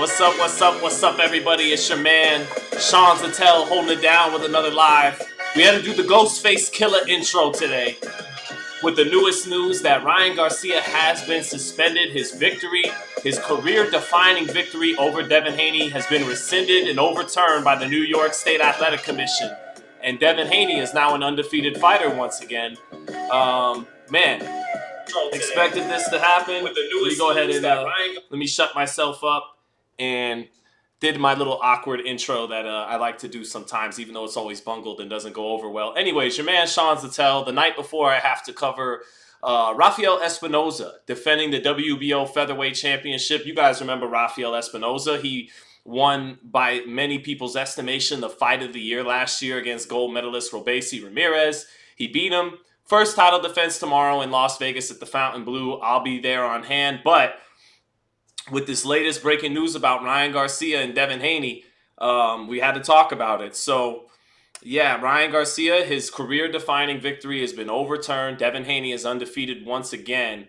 What's up, everybody? It's your man, Sean Zittel, holding it down with another live. We had to do the Ghostface Killer intro today with the newest news that Ryan Garcia has been suspended. His career-defining victory over Devin Haney has been rescinded and overturned by the New York State Athletic Commission. And Devin Haney is now an undefeated fighter once again. Expected this to happen. Let me go ahead and let me shut myself up and did my little awkward intro that I like to do sometimes, even though it's always bungled and doesn't go over well. Anyways, your man Sean Zittel. The night before, I have to cover Rafael Espinoza defending the WBO Featherweight Championship. You guys remember Rafael Espinoza? He won, by many people's estimation, the fight of the year last year against gold medalist Robesi Ramirez. He beat him. First title defense tomorrow in Las Vegas at the Fontainebleau. I'll be there on hand. But with this latest breaking news about Ryan Garcia and Devin Haney, we had to talk about it. So, yeah, Ryan Garcia, his career-defining victory has been overturned. Devin Haney is undefeated once again.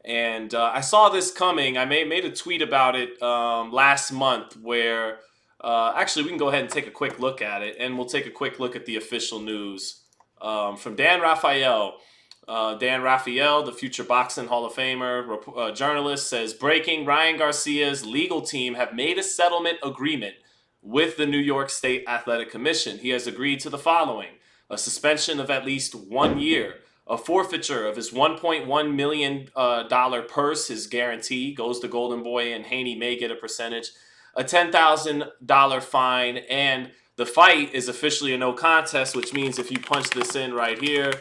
And I saw this coming. I made a tweet about it last month where, actually, we can go ahead and take a quick look at it. And we'll take a quick look at the official news. From Dan Raphael. Dan Raphael, the future boxing Hall of Famer, journalist, says, breaking, Ryan Garcia's legal team have made a settlement agreement with the New York State Athletic Commission. He has agreed to the following: a suspension of at least 1 year, a forfeiture of his $1.1 million purse, his guarantee goes to Golden Boy, and Haney may get a percentage, a $10,000 fine, and the fight is officially a no contest, which means if you punch this in right here,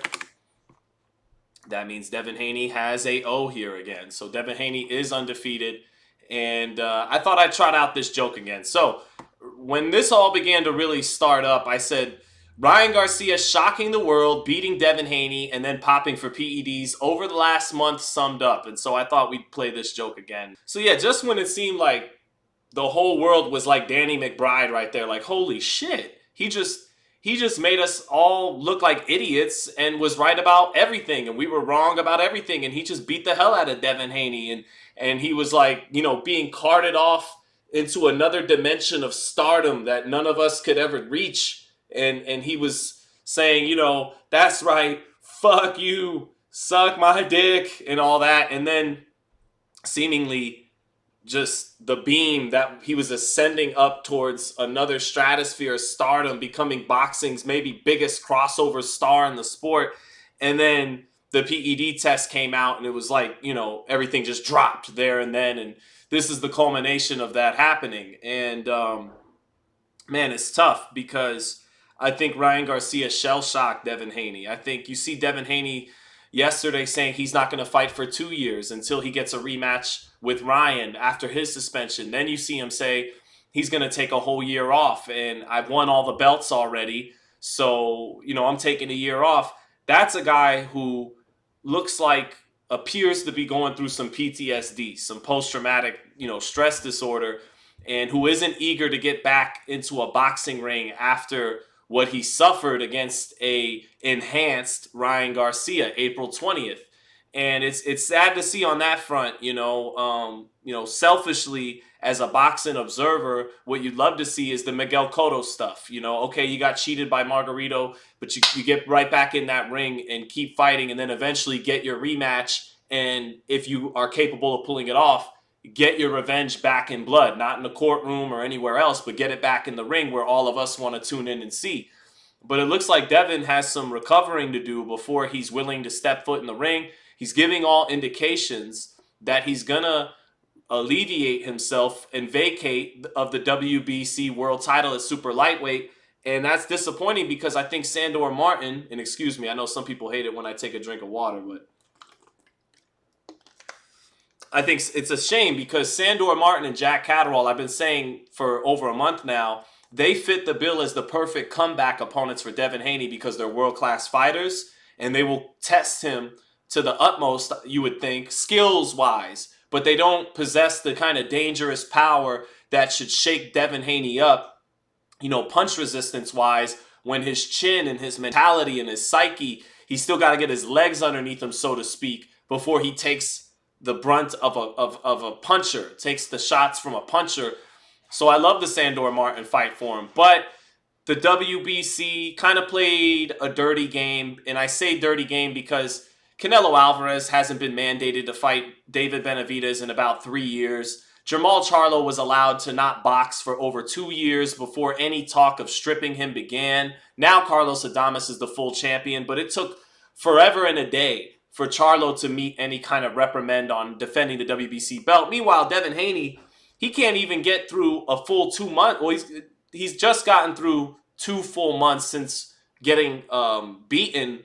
that means Devin Haney has a O here again. So Devin Haney is undefeated. And I thought I'd trot out this joke again. So when this all began to really start up, I said, Ryan Garcia shocking the world, beating Devin Haney, and then popping for PEDs over the last month summed up. And so I thought we'd play this joke again. So yeah, just when it seemed like the whole world was like Danny McBride right there, like, holy shit, he just made us all look like idiots and was right about everything, and we were wrong about everything, and he just beat the hell out of Devin Haney, and he was like, you know, being carted off into another dimension of stardom that none of us could ever reach, and he was saying, you know, that's right, fuck you, suck my dick, and all that, and then seemingly just the beam that he was ascending up towards another stratosphere of stardom, becoming boxing's maybe biggest crossover star in the sport. And then the PED test came out and it was like, you know, everything just dropped there and then. And this is the culmination of that happening. And man, it's tough because I think Ryan Garcia shell-shocked Devin Haney. I think you see Devin Haney yesterday saying he's not going to fight for 2 years until he gets a rematch with Ryan after his suspension. Then you see him say he's going to take a whole year off, and I've won all the belts already, so, you know, I'm taking a year off. That's a guy who appears to be going through some PTSD, some post-traumatic, you know, stress disorder, and who isn't eager to get back into a boxing ring after what he suffered against a enhanced Ryan Garcia April 20th. And it's sad to see on that front, selfishly as a boxing observer, what you'd love to see is the Miguel Cotto stuff. You know, okay, you got cheated by Margarito, but you get right back in that ring and keep fighting, and then eventually get your rematch. And if you are capable of pulling it off, get your revenge back in blood, not in the courtroom or anywhere else, but get it back in the ring where all of us want to tune in and see. But it looks like Devin has some recovering to do before he's willing to step foot in the ring. He's giving all indications that he's going to alleviate himself and vacate of the WBC world title at super lightweight. And that's disappointing because I think Sandor Martin, and excuse me, I know some people hate it when I take a drink of water, but I think it's a shame because Sandor Martin and Jack Catterall, I've been saying for over a month now, they fit the bill as the perfect comeback opponents for Devin Haney because they're world-class fighters and they will test him to the utmost, you would think, skills-wise. But they don't possess the kind of dangerous power that should shake Devin Haney up, you know, punch resistance-wise, when his chin and his mentality and his psyche, he's still got to get his legs underneath him, so to speak, before he takes the brunt of a puncher, takes the shots from a puncher. So I love the Sandor Martin fight for him. But the WBC kind of played a dirty game. And I say dirty game because Canelo Alvarez hasn't been mandated to fight David Benavidez in about 3 years. Jermall Charlo was allowed to not box for over 2 years before any talk of stripping him began. Now Carlos Adames is the full champion, but it took forever and a day for Charlo to meet any kind of reprimand on defending the WBC belt. Meanwhile, Devin Haney, he can't even get through a full 2 months. Well, he's just gotten through 2 full months since getting beaten,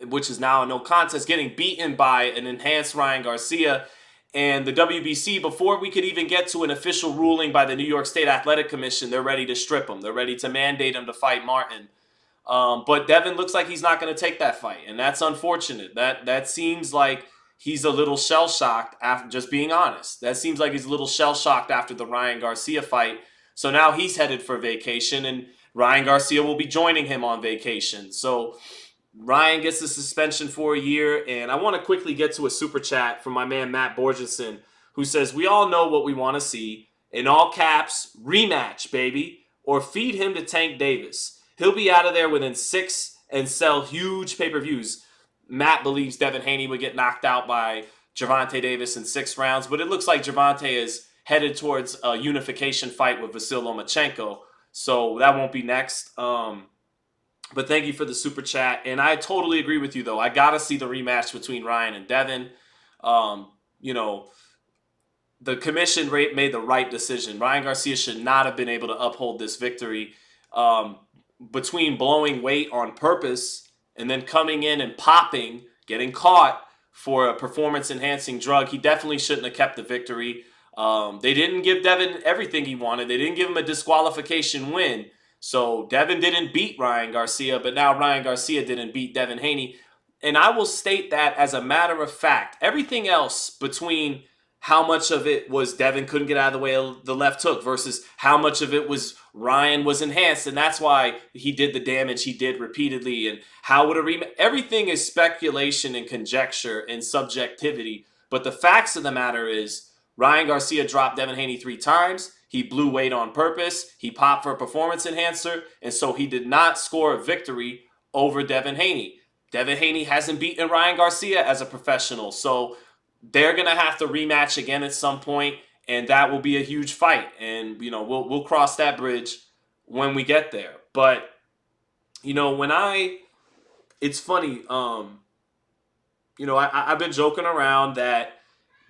which is now a no contest, getting beaten by an enhanced Ryan Garcia. And the WBC, before we could even get to an official ruling by the New York State Athletic Commission, they're ready to strip him. They're ready to mandate him to fight Martin. But Devin looks like he's not going to take that fight, and that's unfortunate. That seems like he's a little shell-shocked, after just being honest. That seems like he's a little shell-shocked after the Ryan Garcia fight. So now he's headed for vacation, and Ryan Garcia will be joining him on vacation. So Ryan gets the suspension for a year, and I want to quickly get to a super chat from my man Matt Borgeson, who says, we all know what we want to see. In all caps, rematch, baby, or feed him to Tank Davis. He'll be out of there within 6 and sell huge pay-per-views. Matt believes Devin Haney would get knocked out by Gervonta Davis in 6 rounds, but it looks like Gervonta is headed towards a unification fight with Vasyl Lomachenko, so that won't be next. But thank you for the super chat, and I totally agree with you, though. I got to see the rematch between Ryan and Devin. The commission made the right decision. Ryan Garcia should not have been able to uphold this victory. Between blowing weight on purpose and then coming in and popping, getting caught for a performance-enhancing drug, he definitely shouldn't have kept the victory. They didn't give Devin everything he wanted. They didn't give him a disqualification win. So Devin didn't beat Ryan Garcia, but now Ryan Garcia didn't beat Devin Haney. And I will state that as a matter of fact. Everything else between how much of it was Devin couldn't get out of the way of the left hook versus how much of it was Ryan was enhanced, and that's why he did the damage he did repeatedly, and how would a rematch... Everything is speculation and conjecture and subjectivity, but the facts of the matter is Ryan Garcia dropped Devin Haney 3 times. He blew weight on purpose. He popped for a performance enhancer, and so he did not score a victory over Devin Haney. Devin Haney hasn't beaten Ryan Garcia as a professional, so they're going to have to rematch again at some point, and that will be a huge fight. And, we'll cross that bridge when we get there. But, it's funny, I've been joking around that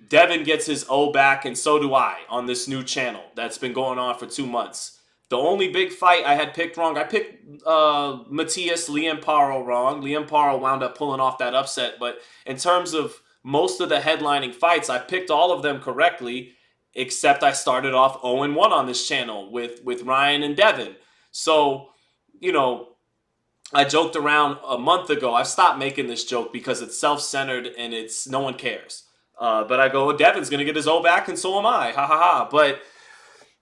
Devin gets his O back, and so do I, on this new channel that's been going on for 2 months. The only big fight I had picked wrong, I picked Matias Liam Paro wrong. Liam Paro wound up pulling off that upset, but in terms of most of the headlining fights, I picked all of them correctly, except I started off 0-1 on this channel with Ryan and Devin. So, I joked around a month ago. I've stopped making this joke because it's self-centered and no one cares. But I go, Devin's going to get his O back and so am I. Ha ha ha. But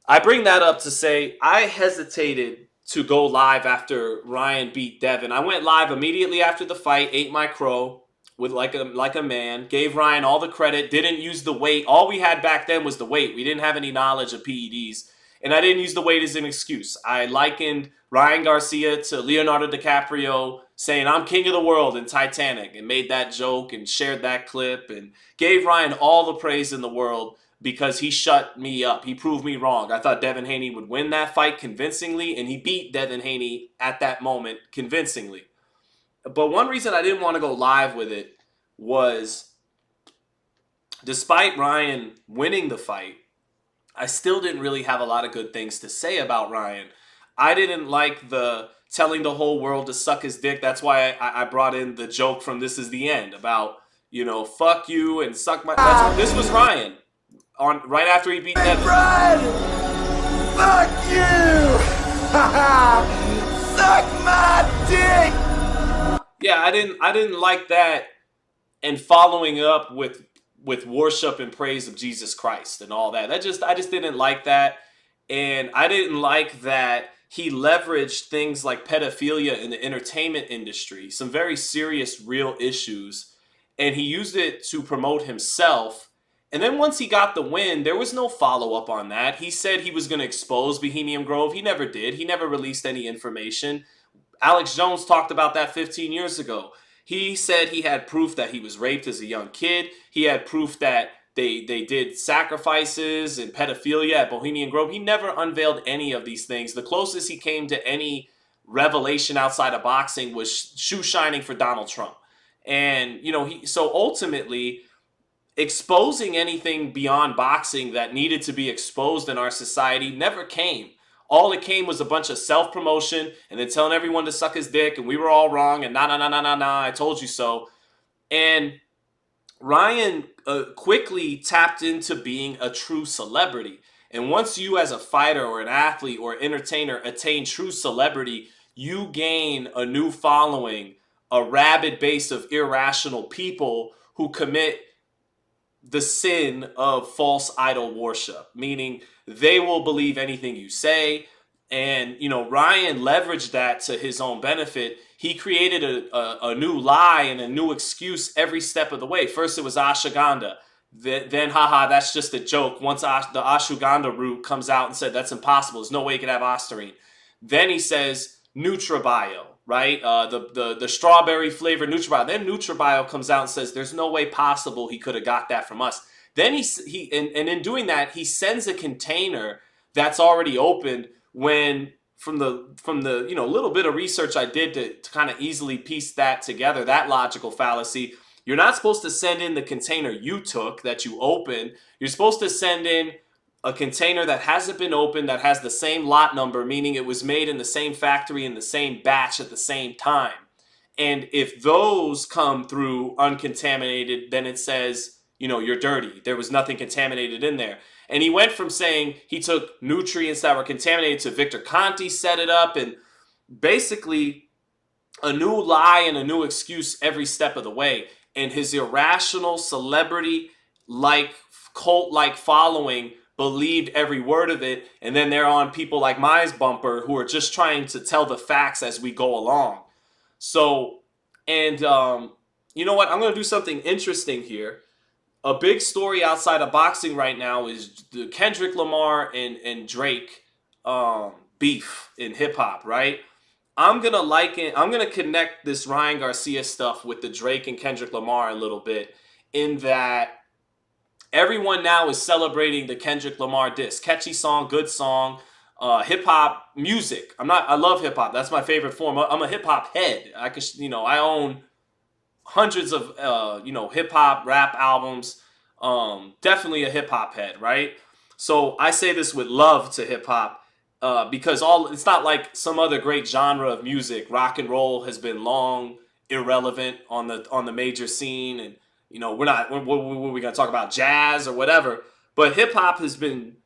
I bring that up to say I hesitated to go live after Ryan beat Devin. I went live immediately after the fight, ate my crow with like a man, gave Ryan all the credit, didn't use the weight. All we had back then was the weight. We didn't have any knowledge of PEDs, and I didn't use the weight as an excuse. I likened Ryan Garcia to Leonardo DiCaprio saying, I'm king of the world in Titanic, and made that joke and shared that clip and gave Ryan all the praise in the world because he shut me up. He proved me wrong. I thought Devin Haney would win that fight convincingly, and he beat Devin Haney at that moment convincingly. But one reason I didn't want to go live with it was, despite Ryan winning the fight, I still didn't really have a lot of good things to say about Ryan. I didn't like the telling the whole world to suck his dick. That's why I brought in the joke from This Is the End about, fuck you and suck my... This was Ryan right after he beat Devin. Ryan! Fuck you! Suck my dick! Yeah, I didn't like that, and following up with worship and praise of Jesus Christ and all that. I just didn't like that, and I didn't like that he leveraged things like pedophilia in the entertainment industry, some very serious, real issues, and he used it to promote himself And then once he got the win, there was no follow-up on that. He said he was going to expose Bohemian Grove. He never did. He never released any information. Alex Jones talked about that 15 years ago. He said he had proof that he was raped as a young kid. He had proof that they did sacrifices and pedophilia at Bohemian Grove. He never unveiled any of these things. The closest he came to any revelation outside of boxing was shoe shining for Donald Trump. And, so ultimately, exposing anything beyond boxing that needed to be exposed in our society never came. All it came was a bunch of self-promotion and then telling everyone to suck his dick and we were all wrong and nah, I told you so. And Ryan quickly tapped into being a true celebrity. And once you as a fighter or an athlete or entertainer attain true celebrity, you gain a new following, a rabid base of irrational people who commit the sin of false idol worship, meaning they will believe anything you say. And, Ryan leveraged that to his own benefit. He created a new lie and a new excuse every step of the way. First, it was ashwagandha. Then, haha, that's just a joke. Once the ashwagandha root comes out and said, that's impossible. There's no way you could have Ostarine. Then he says NutraBio, right? The strawberry flavored NutraBio. Then NutraBio comes out and says, there's no way possible he could have got that from us. Then he in doing that, he sends a container that's already opened when from the little bit of research I did to kind of easily piece that together, that logical fallacy. You're not supposed to send in the container you took that you opened. You're supposed to send in a container that hasn't been opened, that has the same lot number, meaning it was made in the same factory in the same batch at the same time. And if those come through uncontaminated, then it says, you're dirty. There was nothing contaminated in there. And he went from saying he took nutrients that were contaminated to Victor Conti set it up, and basically a new lie and a new excuse every step of the way. And his irrational celebrity-like, cult-like following believed every word of it. And then they're on people like Mize Bumper who are just trying to tell the facts as we go along. So, and you know what? I'm going to do something interesting here. A big story outside of boxing right now is the Kendrick Lamar and Drake beef in hip hop, right? I'm gonna connect this Ryan Garcia stuff with the Drake and Kendrick Lamar a little bit, in that everyone now is celebrating the Kendrick Lamar diss. Catchy song, good song, hip hop music. I love hip hop. That's my favorite form. I'm a hip hop head. I own hundreds of hip hop rap albums. Definitely a hip hop head, right? So I say this with love to hip hop, because it's not like some other great genre of music. Rock and roll has been long irrelevant on the major scene, and we're not. What are we gonna talk about, jazz or whatever? But hip hop has been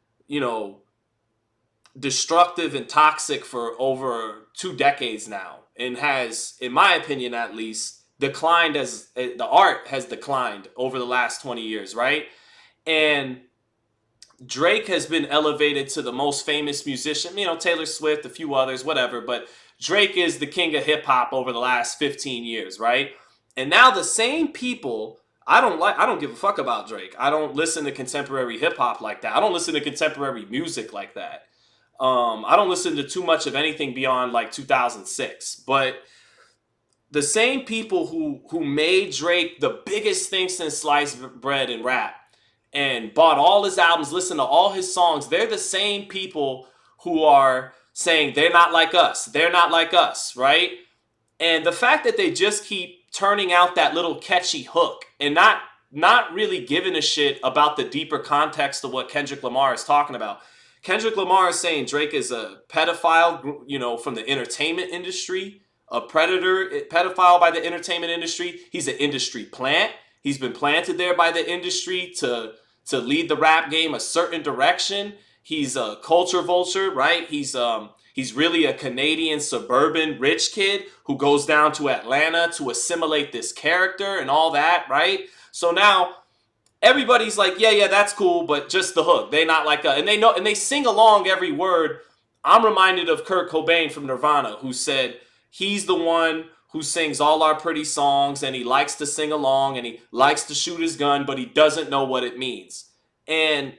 destructive and toxic for over 2 decades now, and has, in my opinion at least, declined. As the art has declined over the last 20 years, right? And Drake has been elevated to the most famous musician, Taylor Swift, a few others, whatever, but Drake is the king of hip hop over the last 15 years, right? And now the same people, I don't give a fuck about Drake. I don't listen to contemporary hip hop like that. I don't listen to contemporary music like that. I don't listen to too much of anything beyond like 2006, but the same people who made Drake the biggest thing since sliced bread and rap, and bought all his albums, listened to all his songs, they're the same people who are saying they're not like us. They're not like us, right? And the fact that they just keep turning out that little catchy hook and not really giving a shit about the deeper context of what Kendrick Lamar is talking about. Kendrick Lamar is saying Drake is a pedophile, from the entertainment industry, a pedophile by the entertainment industry. He's an industry plant. He's been planted there by the industry to lead the rap game a certain direction. He's a culture vulture, right? He's really a Canadian suburban rich kid who goes down to Atlanta to assimilate this character and all that, right? So now everybody's like, yeah, that's cool, but just the hook. They not like us. And they know, and they sing along every word. I'm reminded of Kurt Cobain from Nirvana, who said he's the one who sings all our pretty songs, and he likes to sing along, and he likes to shoot his gun, but he doesn't know what it means. And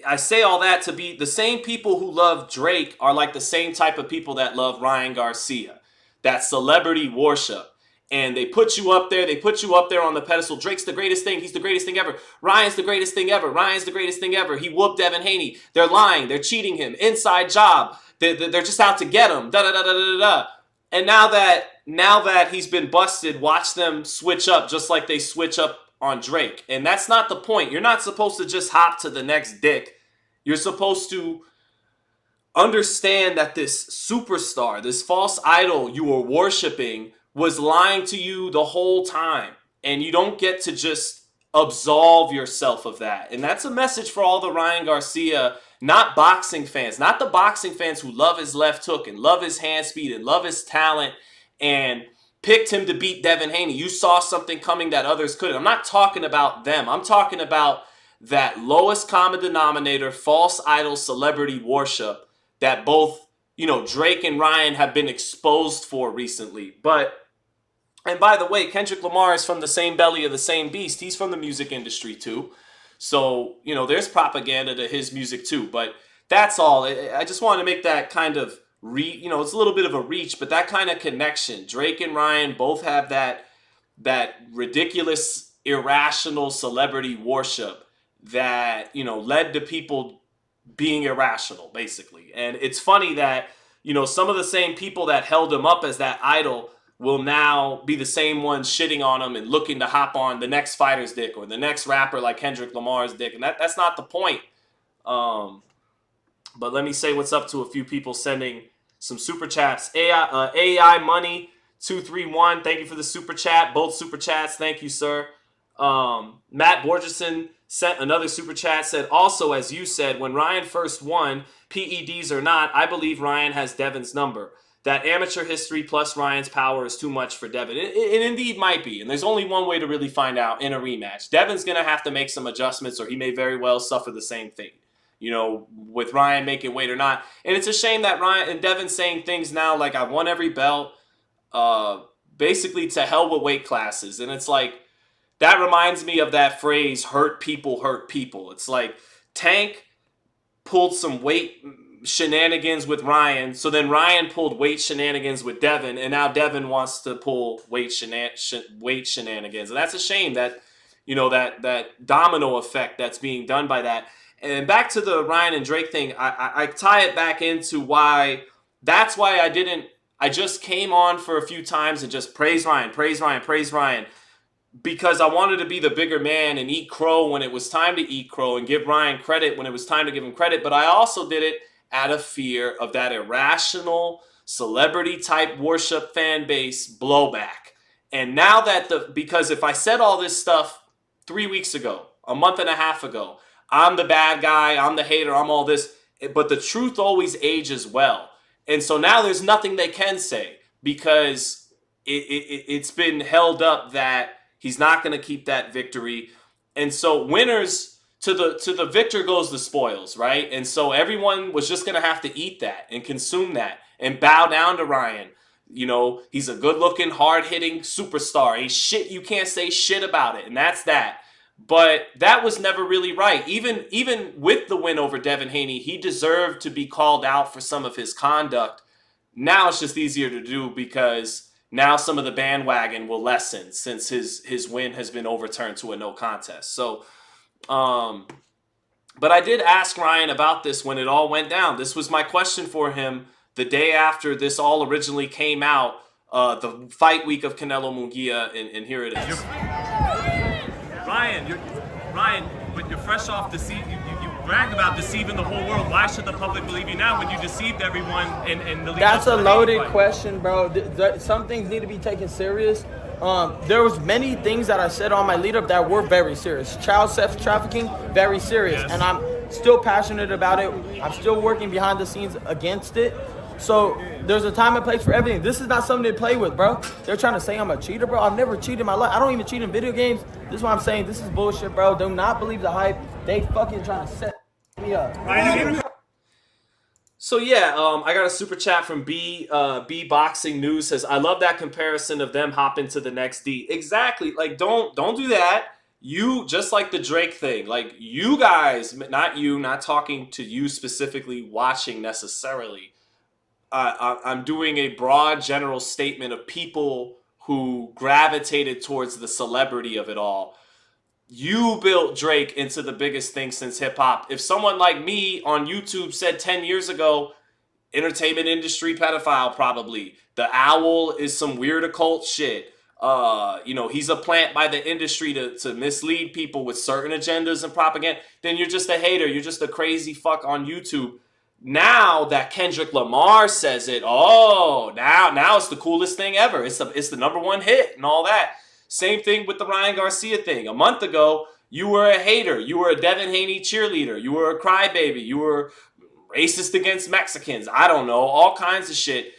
I say all that to be the same people who love Drake are like the same type of people that love Ryan Garcia. That celebrity worship. And they put you up there. They put you up there on the pedestal. Drake's the greatest thing. He's the greatest thing ever. Ryan's the greatest thing ever. Ryan's the greatest thing ever. He whooped Devin Haney. They're lying. They're cheating him. Inside job. They're just out to get him. Da da da da da da. And now that he's been busted, watch them switch up just like they switch up on Drake. And that's not the point. You're not supposed to just hop to the next dick. You're supposed to understand that this superstar, this false idol you were worshiping, was lying to you the whole time. And you don't get to just absolve yourself of that. And that's a message for all the Ryan Garcia, not boxing fans, not the boxing fans who love his left hook and love his hand speed and love his talent and picked him to beat Devin Haney. You saw something coming that others couldn't. I'm not talking about them. I'm talking about that lowest common denominator, false idol celebrity worship that both, Drake and Ryan have been exposed for recently. And by the way, Kendrick Lamar is from the same belly of the same beast. He's from the music industry too. So, there's propaganda to his music too. But that's all. I just wanted to make that kind of, it's a little bit of a reach, but that kind of connection. Drake and Ryan both have that ridiculous, irrational celebrity worship that, led to people being irrational, basically. And it's funny that, some of the same people that held him up as that idol will now be the same ones shitting on him and looking to hop on the next fighter's dick or the next rapper like Kendrick Lamar's dick. And that's not the point. But let me say what's up to a few people sending some super chats. AI Money 231, thank you for the super chat. Both super chats, thank you, sir. Matt Borgeson sent another super chat, said, also, as you said, when Ryan first won, PEDs or not, I believe Ryan has Devin's number. That amateur history plus Ryan's power is too much for Devin. It indeed might be. And there's only one way to really find out in a rematch. Devin's going to have to make some adjustments or he may very well suffer the same thing. With Ryan making weight or not. And it's a shame that Ryan and Devin's saying things now like, I've won every belt, basically to hell with weight classes. And it's like, that reminds me of that phrase, hurt people hurt people. It's like Tank pulled some weight shenanigans with Ryan, so then Ryan pulled weight shenanigans with Devin, and now Devin wants to pull weight shenanigans. And that's a shame that, that domino effect that's being done by that. And back to the Ryan and Drake thing, I tie it back into that's why I just came on for a few times and just praise Ryan, because I wanted to be the bigger man and eat crow when it was time to eat crow and give Ryan credit when it was time to give him credit. But I also did it out of fear of that irrational celebrity type worship fan base blowback. And now because if I said all this stuff 3 weeks ago, a month and a half ago, I'm the bad guy, I'm the hater, I'm all this, but the truth always ages well. And so now there's nothing they can say because it's been held up that he's not going to keep that victory. And so winners, to the victor goes the spoils, right? And so everyone was just going to have to eat that and consume that and bow down to Ryan. He's a good-looking, hard-hitting superstar. Ain't shit, you can't say shit about it, and that's that. But that was never really right. Even with the win over Devin Haney, he deserved to be called out for some of his conduct. Now it's just easier to do because now some of the bandwagon will lessen since his win has been overturned to a no contest. So, but I did ask Ryan about this when it all went down. This was my question for him the day after this all originally came out, the fight week of Canelo Munguia, and here it is. Ryan, but you're fresh off you bragged about deceiving the whole world. Why should the public believe you now when you deceived everyone in the lead? That's a loaded question, bro. Some things need to be taken serious. There was many things that I said on my lead up that were very serious. Child sex trafficking, very serious. Yes. And I'm still passionate about it. I'm still working behind the scenes against it. So there's a time and place for everything. This is not something to play with, bro. They're trying to say I'm a cheater, bro. I've never cheated in my life. I don't even cheat in video games. This is what I'm saying. This is bullshit, bro. Do not believe the hype. They fucking trying to set me up. So yeah, I got a super chat from B Boxing News says, I love that comparison of them hopping to the next D. Exactly. Like don't do that. You just like the Drake thing. Like you guys, not you, not talking to you specifically watching necessarily. I'm doing a broad general statement of people who gravitated towards the celebrity of it all. You built Drake into the biggest thing since hip hop. If someone like me on YouTube said 10 years ago, entertainment industry pedophile, probably. The owl is some weird occult shit. He's a plant by the industry to mislead people with certain agendas and propaganda. Then you're just a hater. You're just a crazy fuck on YouTube. Now that Kendrick Lamar says it, now it's the coolest thing ever. It's the number one hit and all that. Same thing with the Ryan Garcia thing. A month ago, you were a hater. You were a Devin Haney cheerleader. You were a crybaby. You were racist against Mexicans. I don't know. All kinds of shit.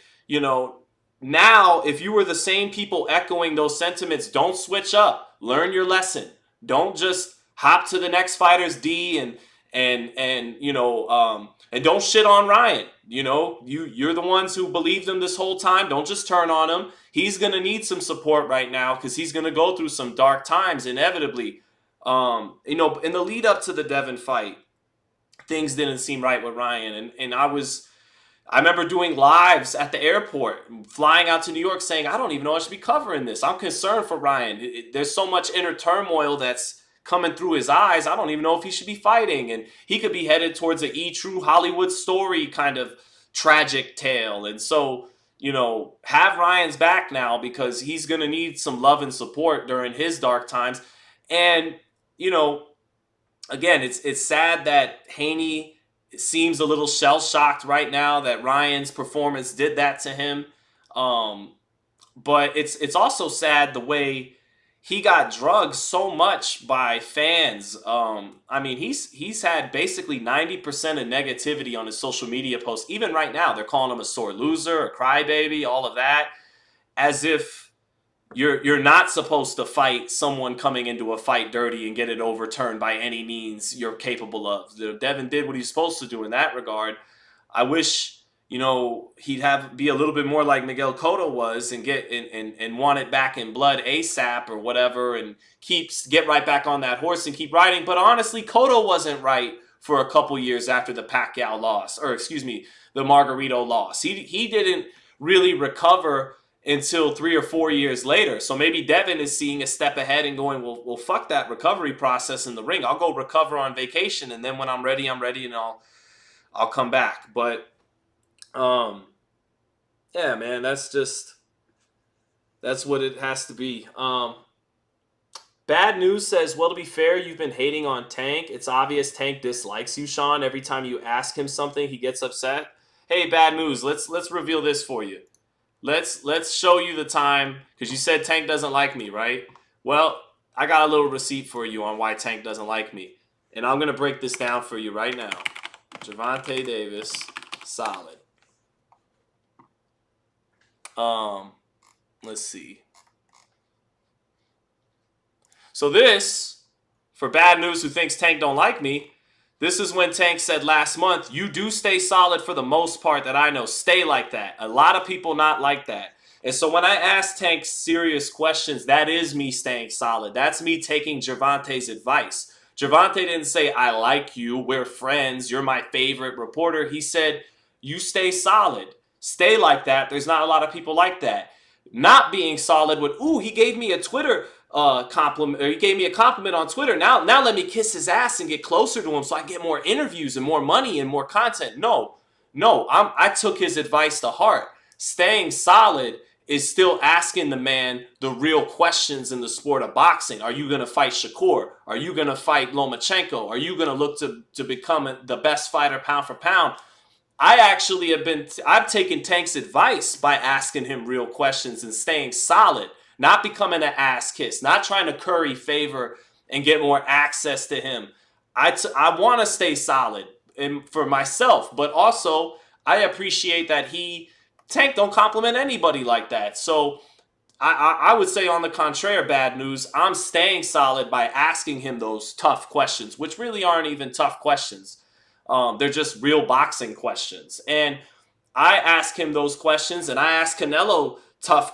Now, if you were the same people echoing those sentiments, don't switch up. Learn your lesson. Don't just hop to the next fighter's D and don't shit on Ryan. You're the ones who believed him this whole time. Don't just turn on him. He's going to need some support right now because he's going to go through some dark times inevitably. In the lead up to the Devin fight, things didn't seem right with Ryan. And I remember doing lives at the airport, flying out to New York saying, I don't even know I should be covering this. I'm concerned for Ryan. There's so much inner turmoil that's coming through his eyes. I don't even know if he should be fighting. And he could be headed towards a true Hollywood story kind of tragic tale. And so, have Ryan's back now because he's going to need some love and support during his dark times. And, again, it's sad that Haney seems a little shell-shocked right now that Ryan's performance did that to him. But it's also sad the way he got drugged so much by fans. He's had basically 90% of negativity on his social media posts. Even right now, they're calling him a sore loser, a crybaby, all of that, as if you're not supposed to fight someone coming into a fight dirty and get it overturned by any means you're capable of. Devin did what he's supposed to do in that regard. I wish he'd be a little bit more like Miguel Cotto was and get and want it back in blood ASAP or whatever and get right back on that horse and keep riding. But honestly, Cotto wasn't right for a couple years after the Pacquiao loss, the Margarito loss. He didn't really recover until 3 or 4 years later. So maybe Devin is seeing a step ahead and going, well, fuck that recovery process in the ring. I'll go recover on vacation, and then when I'm ready, and I'll come back. But yeah, man, that's what it has to be. Bad News says, well, to be fair, you've been hating on Tank. It's obvious Tank dislikes you, Sean. Every time you ask him something, he gets upset. Hey, Bad News, let's reveal this for you. Let's show you the time, because you said Tank doesn't like me, right? Well, I got a little receipt for you on why Tank doesn't like me. And I'm going to break this down for you right now. Gervonta Davis, solid. Let's see. So this, for Bad News who thinks Tank don't like me, this is when Tank said last month, you do stay solid for the most part that I know. Stay like that. A lot of people not like that. And so when I ask Tank serious questions, that is me staying solid. That's me taking Gervonta's advice. Gervonta didn't say, I like you, we're friends, you're my favorite reporter. He said, you stay solid. Stay like that. There's not a lot of people like that. Not being solid with, he gave me a Twitter compliment, or he gave me a compliment on Twitter. Now let me kiss his ass and get closer to him so I get more interviews and more money and more content. No, I took his advice to heart. Staying solid is still asking the man the real questions in the sport of boxing. Are you going to fight Shakur? Are you going to fight Lomachenko? Are you going to look to become the best fighter pound for pound? I actually I've taken Tank's advice by asking him real questions and staying solid, not becoming an ass kiss, not trying to curry favor and get more access to him. I want to stay solid for myself, but also I appreciate that Tank don't compliment anybody like that. So I would say on the contrary, Bad News, I'm staying solid by asking him those tough questions, which really aren't even tough questions. They're just real boxing questions. And I ask him those questions, and I ask Canelo tough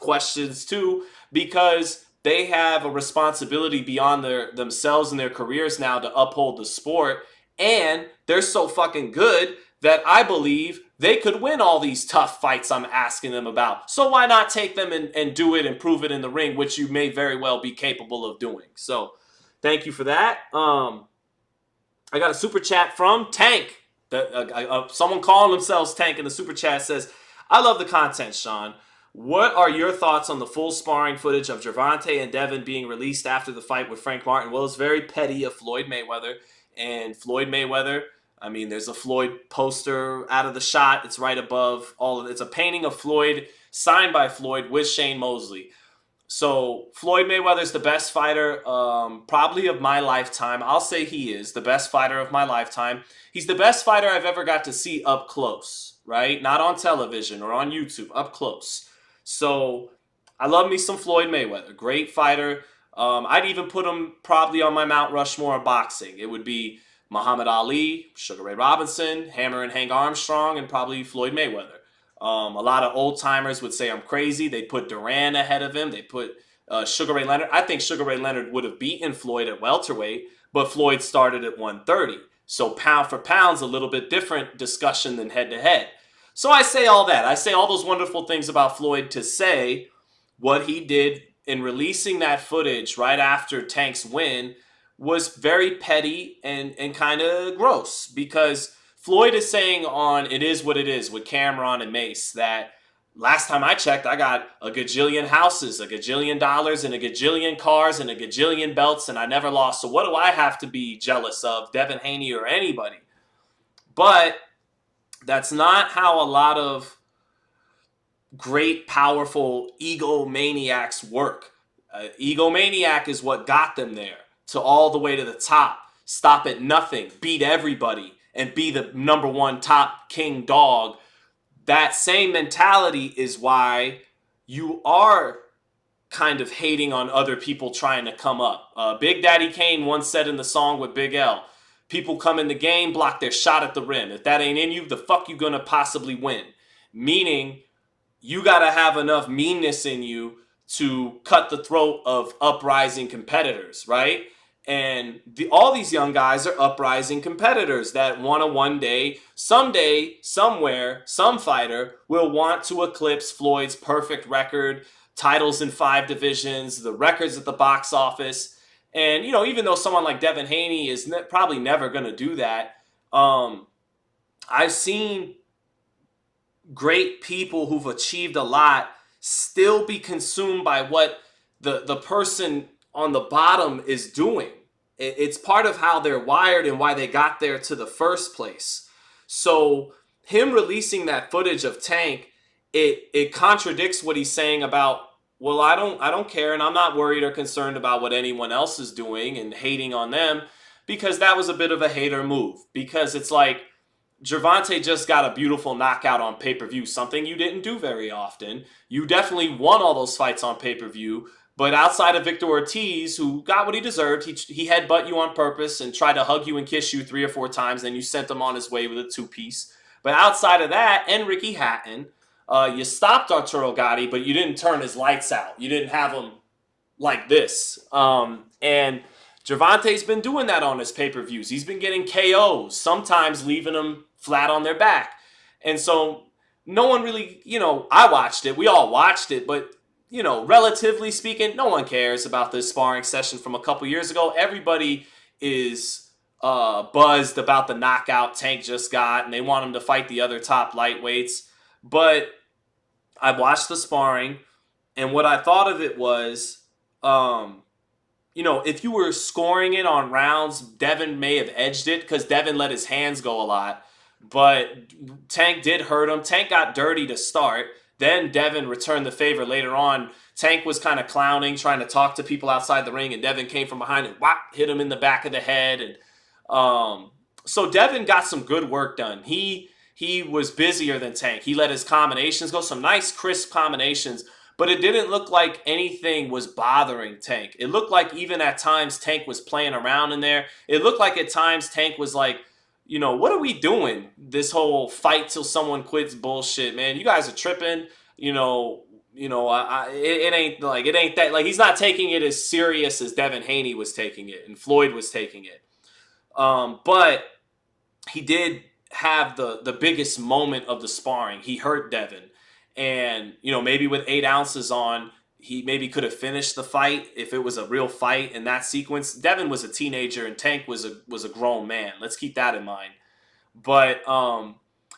questions too, because they have a responsibility beyond themselves and their careers now to uphold the sport. And they're so fucking good that I believe they could win all these tough fights I'm asking them about. So why not take them and do it and prove it in the ring, which you may very well be capable of doing. So thank you for that. I got a super chat from Tank. Someone calling themselves Tank in the super chat says, I love the content, Sean. What are your thoughts on the full sparring footage of Gervonta and Devin being released after the fight with Frank Martin? Well, it's very petty of Floyd Mayweather. And Floyd Mayweather, I mean, there's a Floyd poster out of the shot. It's right above all of it. It's a painting of Floyd, signed by Floyd with Shane Mosley. So Floyd Mayweather's the best fighter probably of my lifetime. I'll say he is the best fighter of my lifetime. He's the best fighter I've ever got to see up close, right? Not on television or on YouTube, up close. So I love me some Floyd Mayweather. Great fighter. I'd even put him probably on my Mount Rushmore of boxing. It would be Muhammad Ali, Sugar Ray Robinson, Hammer and Hank Armstrong, and probably Floyd Mayweather. A lot of old timers would say I'm crazy. They put Duran ahead of him. They put Sugar Ray Leonard. I think Sugar Ray Leonard would have beaten Floyd at welterweight, but Floyd started at 130. So pound for pound's a little bit different discussion than head to head. So I say all that. I say all those wonderful things about Floyd to say what he did in releasing that footage right after Tank's win was very petty and kind of gross, because Floyd is saying on It Is What It Is with Cameron and Mace that last time I checked, I got a gajillion houses, a gajillion dollars, and a gajillion cars, and a gajillion belts, and I never lost. So what do I have to be jealous of, Devin Haney or anybody? But that's not how a lot of great, powerful egomaniacs work. Egomaniac is what got them there, to all the way to the top, stop at nothing, beat everybody, and be the number one top king dog. That same mentality is why you are kind of hating on other people trying to come up. Big Daddy Kane once said in the song with Big L, people come in the game, block their shot at the rim. If that ain't in you, the fuck you gonna possibly win? Meaning, you gotta have enough meanness in you to cut the throat of uprising competitors, right? And all these young guys are uprising competitors that want to one day, someday, somewhere, some fighter will want to eclipse Floyd's perfect record, titles in 5 divisions, the records at the box office. And, you know, even though someone like Devin Haney is probably never going to do that, I've seen great people who've achieved a lot still be consumed by what the person on the bottom is doing. It's part of how they're wired and why they got there to the first place. So him releasing that footage of Tank, it contradicts what he's saying about, well, I don't care, and I'm not worried or concerned about what anyone else is doing and hating on them, because that was a bit of a hater move. Because it's like, Gervonta just got a beautiful knockout on pay-per-view, something you didn't do very often. You definitely won all those fights on pay-per-view, but outside of Victor Ortiz, who got what he deserved, he headbutt you on purpose and tried to hug you and kiss you 3 or 4 times, then you sent him on his way with a 2-piece. But outside of that, and Ricky Hatton, you stopped Arturo Gatti, but you didn't turn his lights out. You didn't have him like this. And Gervonta's been doing that on his pay-per-views. He's been getting KOs, sometimes leaving them flat on their back. And so no one really, I watched it. We all watched it, but relatively speaking, no one cares about this sparring session from a couple years ago. Everybody is buzzed about the knockout Tank just got, and they want him to fight the other top lightweights. But I watched the sparring, and what I thought of it was, if you were scoring it on rounds, Devin may have edged it because Devin let his hands go a lot. But Tank did hurt him. Tank got dirty to start. Then Devin returned the favor later on. Tank was kind of clowning, trying to talk to people outside the ring, and Devin came from behind and hit him in the back of the head. And so Devin got some good work done. He was busier than Tank. He let his combinations go, some nice crisp combinations, but it didn't look like anything was bothering Tank. It looked like even at times Tank was playing around in there. It looked like at times Tank was like, you know, what are we doing? This whole fight till someone quits bullshit, man. You guys are tripping. You know, it ain't that, like, he's not taking it as serious as Devin Haney was taking it and Floyd was taking it. But he did have the biggest moment of the sparring. He hurt Devin, and you know, maybe with 8 ounces on, he maybe could have finished the fight if it was a real fight in that sequence. Devin was a teenager and Tank was a grown man. Let's keep that in mind. But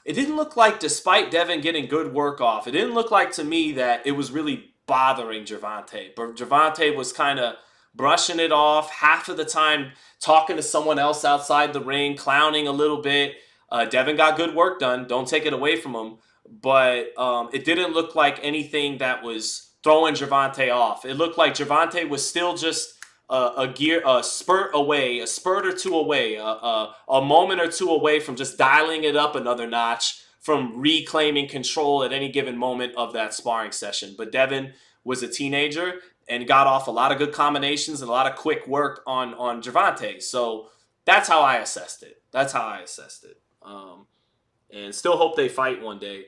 it didn't look like, despite Devin getting good work off, it didn't look like to me that it was really bothering Gervonta. But Gervonta was kind of brushing it off, half of the time talking to someone else outside the ring, clowning a little bit. Devin got good work done. Don't take it away from him. But it didn't look like anything that was throwing Gervonta off. It looked like Gervonta was still just a spurt away, a spurt or two away, a moment or two away from just dialing it up another notch, from reclaiming control at any given moment of that sparring session. But Devin was a teenager and got off a lot of good combinations and a lot of quick work on Gervonta. So that's how I assessed it. And still hope they fight one day.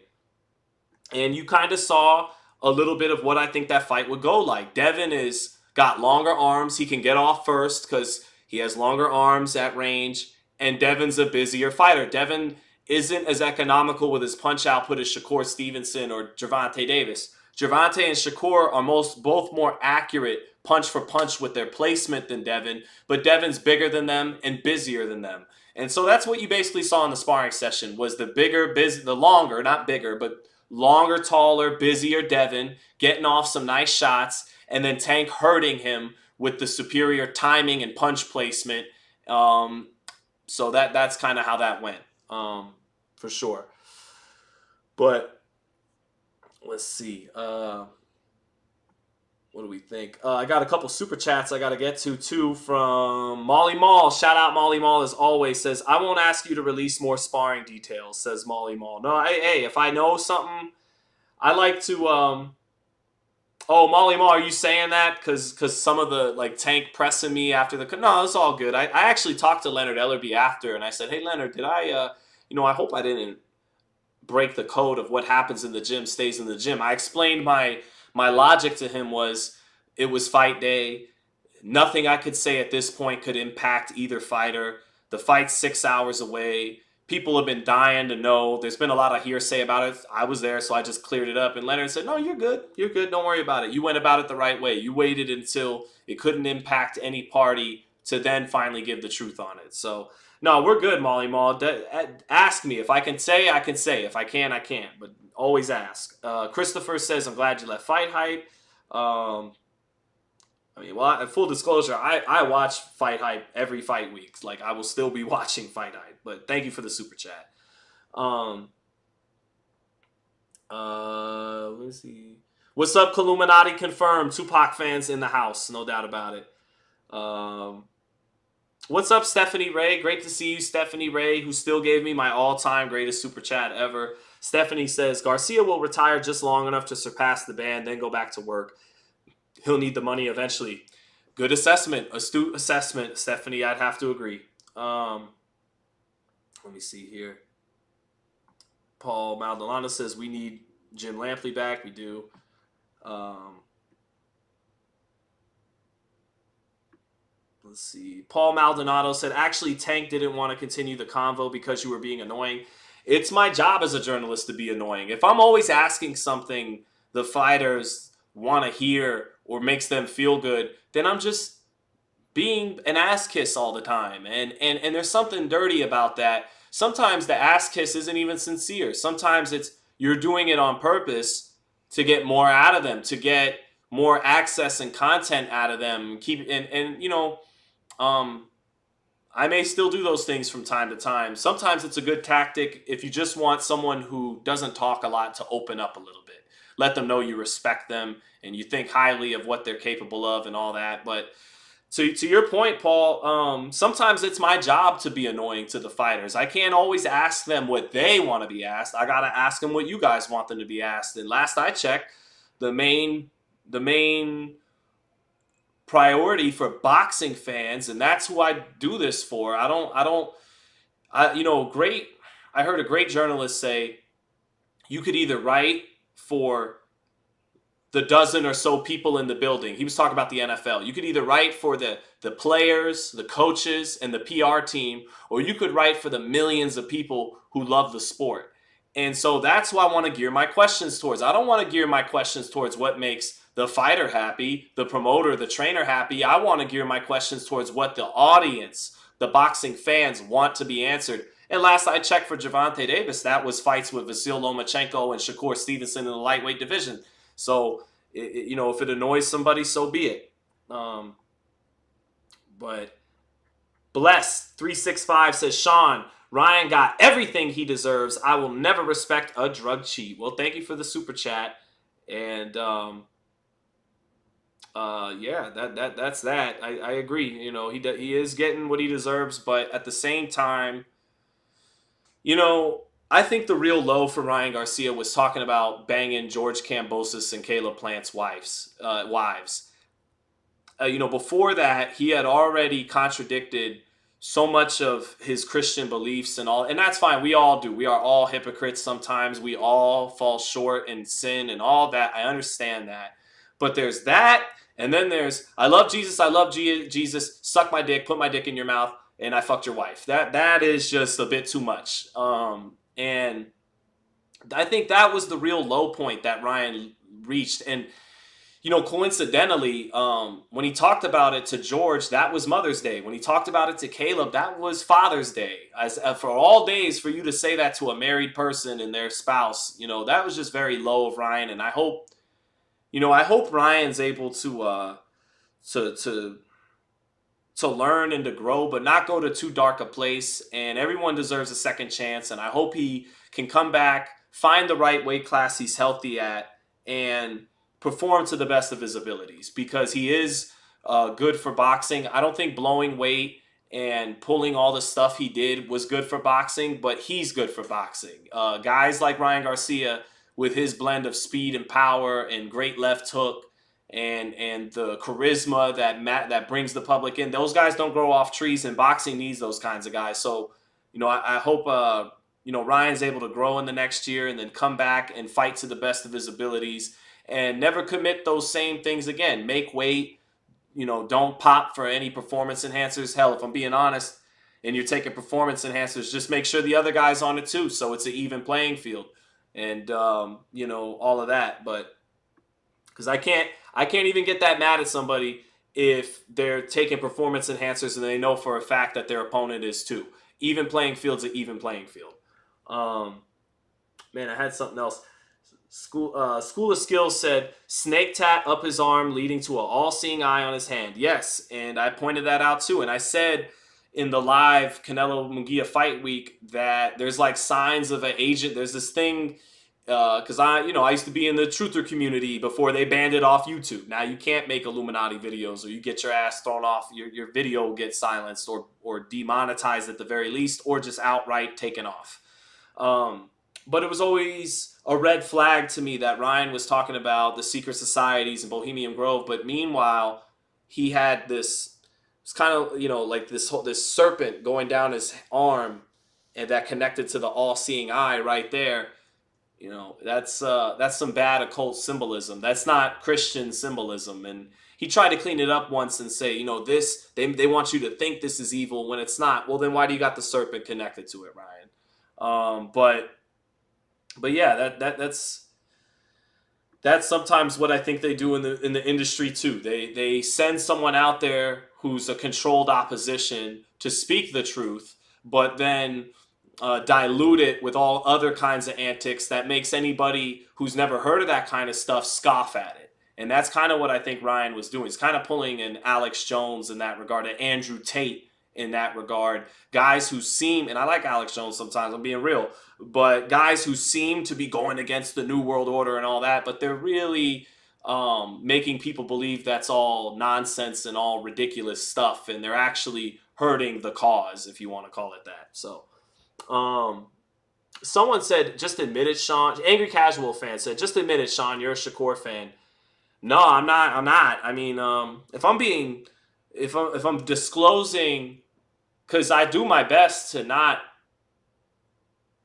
And you kind of saw a little bit of what I think that fight would go like. Devin is got longer arms. He can get off first because he has longer arms at range. And Devin's a busier fighter. Devin isn't as economical with his punch output as Shakur Stevenson or Gervonta Davis. Gervonta and Shakur are both more accurate punch for punch with their placement than Devin, but Devin's bigger than them and busier than them. And so that's what you basically saw in the sparring session, was the longer, not bigger, but longer, taller, busier Devin getting off some nice shots, and then Tank hurting him with the superior timing and punch placement. So that's kind of how that went, for sure. But let's see. What do we think? I got a couple super chats I got to get to, too, from Molly Mall. Shout out Molly Mall, as always. Says, I won't ask you to release more sparring details, says Molly Mall. No, hey, if I know something, I like to... Oh, Molly Mall, are you saying that? Because some of the, like, Tank pressing me after the... No, it's all good. I actually talked to Leonard Ellerby after, and I said, hey, Leonard, did I... I hope I didn't break the code of what happens in the gym stays in the gym. I explained my logic to him was, it was fight day. Nothing I could say at this point could impact either fighter. The fight's 6 hours away. People have been dying to know. There's been a lot of hearsay about it. I was there, so I just cleared it up. And Leonard said, no, you're good. You're good. Don't worry about it. You went about it the right way. You waited until it couldn't impact any party to then finally give the truth on it. So, no, we're good, Molly Mall. Ask me. If I can say, I can say. If I can, I can't. But always ask. Christopher says, I'm glad you left Fight Hype. Full disclosure, I watch Fight Hype every fight week. Like, I will still be watching Fight Hype. But thank you for the super chat. Let's see. What's up, Illuminati? Confirmed. Tupac fans in the house. No doubt about it. What's up, Stephanie Ray? Great to see you, Stephanie Ray, who still gave me my all-time greatest super chat ever. Stephanie says, Garcia will retire just long enough to surpass the band, then go back to work. He'll need the money eventually. Good assessment. Astute assessment, Stephanie. I'd have to agree. Let me see here. Paul Maldonado says, we need Jim Lampley back. We do. Let's see. Paul Maldonado said, actually, Tank didn't want to continue the convo because you were being annoying. It's my job as a journalist to be annoying. If I'm always asking something the fighters want to hear or makes them feel good, then I'm just being an ass kiss all the time. And there's something dirty about that. Sometimes the ass kiss isn't even sincere. Sometimes it's you're doing it on purpose to get more out of them, to get more access and content out of them. I may still do those things from time to time. Sometimes it's a good tactic if you just want someone who doesn't talk a lot to open up a little bit. Let them know you respect them and you think highly of what they're capable of and all that. But to your point, Paul, sometimes it's my job to be annoying to the fighters. I can't always ask them what they want to be asked. I got to ask them what you guys want them to be asked. And last I checked, the main priority for boxing fans, and that's who I do this for. I I heard a great journalist say you could either write for the dozen or so people in the building. He was talking about the NFL. You could either write for the players, the coaches, and the PR team, or you could write for the millions of people who love the sport. And so that's why I want to gear my questions towards. I don't want to gear my questions towards what makes the fighter happy, the promoter, the trainer happy. I want to gear my questions towards what the audience, the boxing fans want to be answered. And last I checked for Gervonta Davis, that was fights with Vasyl Lomachenko and Shakur Stevenson in the lightweight division. So, if it annoys somebody, so be it. But Bless365 says, Sean, Ryan got everything he deserves. I will never respect a drug cheat. Well, thank you for the super chat. And that's that. I agree. He is getting what he deserves, but at the same time, I think the real low for Ryan Garcia was talking about banging George Kambosos and Caleb Plant's wives. Before that, he had already contradicted so much of his Christian beliefs and all, and that's fine. We all do. We are all hypocrites sometimes. We all fall short and sin and all that. I understand that. But there's that, and then there's, I love Jesus, suck my dick, put my dick in your mouth, and I fucked your wife. That is just a bit too much. And I think that was the real low point that Ryan reached. And, coincidentally, when he talked about it to George, that was Mother's Day. When he talked about it to Caleb, that was Father's Day. As for all days, for you to say that to a married person and their spouse, that was just very low of Ryan. And I hope Ryan's able to learn and to grow, but not go to too dark a place. And everyone deserves a second chance. And I hope he can come back, find the right weight class he's healthy at, and perform to the best of his abilities, because he is good for boxing. I don't think blowing weight and pulling all the stuff he did was good for boxing, but he's good for boxing. Guys like Ryan Garcia, with his blend of speed and power and great left hook, and the charisma that brings the public in. Those guys don't grow off trees, and boxing needs those kinds of guys. So, I hope Ryan's able to grow in the next year and then come back and fight to the best of his abilities and never commit those same things again. Make weight, don't pop for any performance enhancers. Hell, if I'm being honest, and you're taking performance enhancers, just make sure the other guy's on it too, so it's an even playing field, and all of that. But because I can't even get that mad at somebody if they're taking performance enhancers and they know for a fact that their opponent is too. Even playing field's an even playing field. I had something else. School of Skills said, snake tat up his arm leading to an all-seeing eye on his hand. Yes, and I pointed that out too. And I said in the live Canelo Munguia fight week that there's like signs of an agent. There's this thing, because I used to be in the truther community before they banned it off YouTube. Now you can't make Illuminati videos, or you get your ass thrown off. Your video will get silenced or demonetized at the very least, or just outright taken off. But it was always a red flag to me that Ryan was talking about the secret societies in Bohemian Grove. But meanwhile, he had this, it's kind of, like this serpent going down his arm, and that connected to the all-seeing eye right there. That's some bad occult symbolism. That's not Christian symbolism. And he tried to clean it up once and say, they want you to think this is evil when it's not. Well, then why do you got the serpent connected to it, Ryan? But yeah, that's sometimes what I think they do in the industry too. They send someone out there who's a controlled opposition to speak the truth, but then dilute it with all other kinds of antics that makes anybody who's never heard of that kind of stuff scoff at it. And that's kind of what I think Ryan was doing. He's kind of pulling an Alex Jones in that regard, an Andrew Tate in that regard. Guys who seem, and I like Alex Jones sometimes, I'm being real, but guys who seem to be going against the New World Order and all that, but they're really making people believe that's all nonsense and all ridiculous stuff, and they're actually hurting the cause, if you want to call it that. So, someone said, just admit it, Sean. Angry Casual fan said, just admit it, Sean, you're a Shakur fan. No, I'm not. I mean, if I'm disclosing, because I do my best to not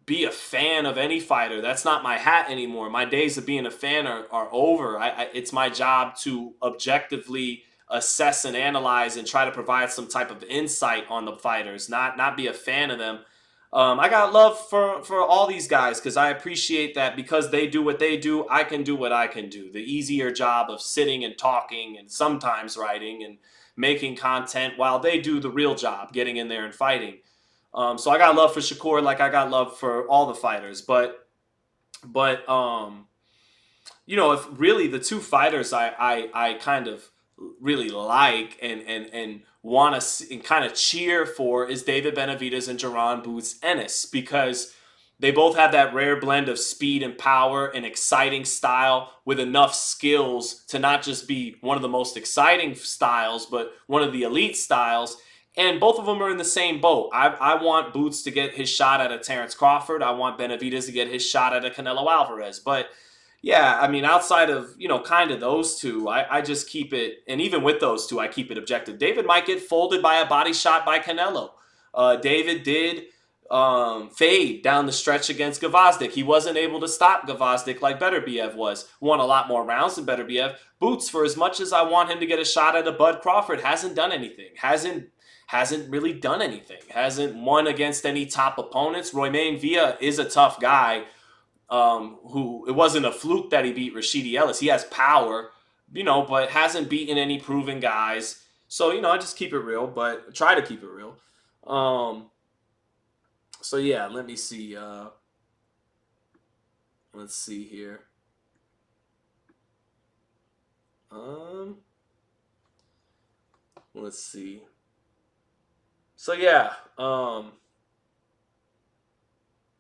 be a fan of any fighter. That's not my hat anymore. My days of being a fan are over. It's my job to objectively assess and analyze and try to provide some type of insight on the fighters, not be a fan of them. I got love for all these guys because I appreciate that because they do what they do, I can do what I can do. The easier job of sitting and talking and sometimes writing and making content while they do the real job, getting in there and fighting. So I got love for Shakur like I got love for all the fighters. But you know, if really the two fighters I kind of really like and want to and kind of cheer for is David Benavidez and Jaron Boots Ennis, because they both have that rare blend of speed and power and exciting style with enough skills to not just be one of the most exciting styles, but one of the elite styles. And both of them are in the same boat. I want Boots to get his shot at a Terrence Crawford. I want Benavidez to get his shot at a Canelo Alvarez. But yeah, I mean, outside of, you know, kind of those two, I just keep it, and even with those two, I keep it objective. David might get folded by a body shot by Canelo. David did fade down the stretch against Gvozdyk. He wasn't able to stop Gvozdyk like Beterbiev was. Won a lot more rounds than Beterbiev. Boots, for as much as I want him to get a shot at a Bud Crawford, hasn't done anything. Hasn't really done anything. Hasn't won against any top opponents. Romain Villa is a tough guy. Who it wasn't a fluke that he beat Rashidi Ellis. He has power, you know, but hasn't beaten any proven guys. So, you know, I just keep it real, but try to keep it real. So yeah, let me see. Let's see here. Let's see. So yeah,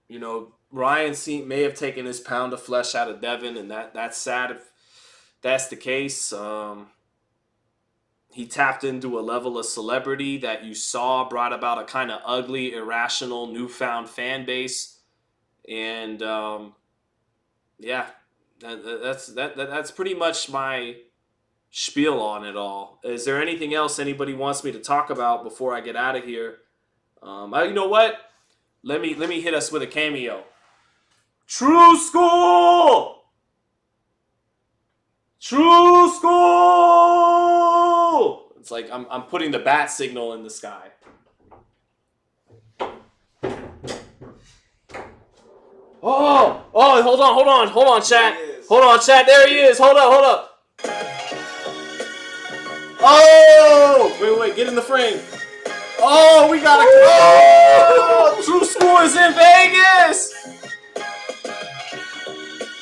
you know, Ryan may have taken his pound of flesh out of Devin, and that's sad if that's the case. He tapped into a level of celebrity that you saw brought about a kind of ugly, irrational, newfound fan base, and yeah, that's pretty much my spiel on it all. Is there anything else anybody wants me to talk about before I get out of here? You know what? Let me hit us with a cameo. True School! True School! It's like I'm putting the bat signal in the sky. Oh, hold on, chat. Hold on, chat. There he is. Hold up. Oh, wait, get in the frame. Oh, we got a True School is in Vegas.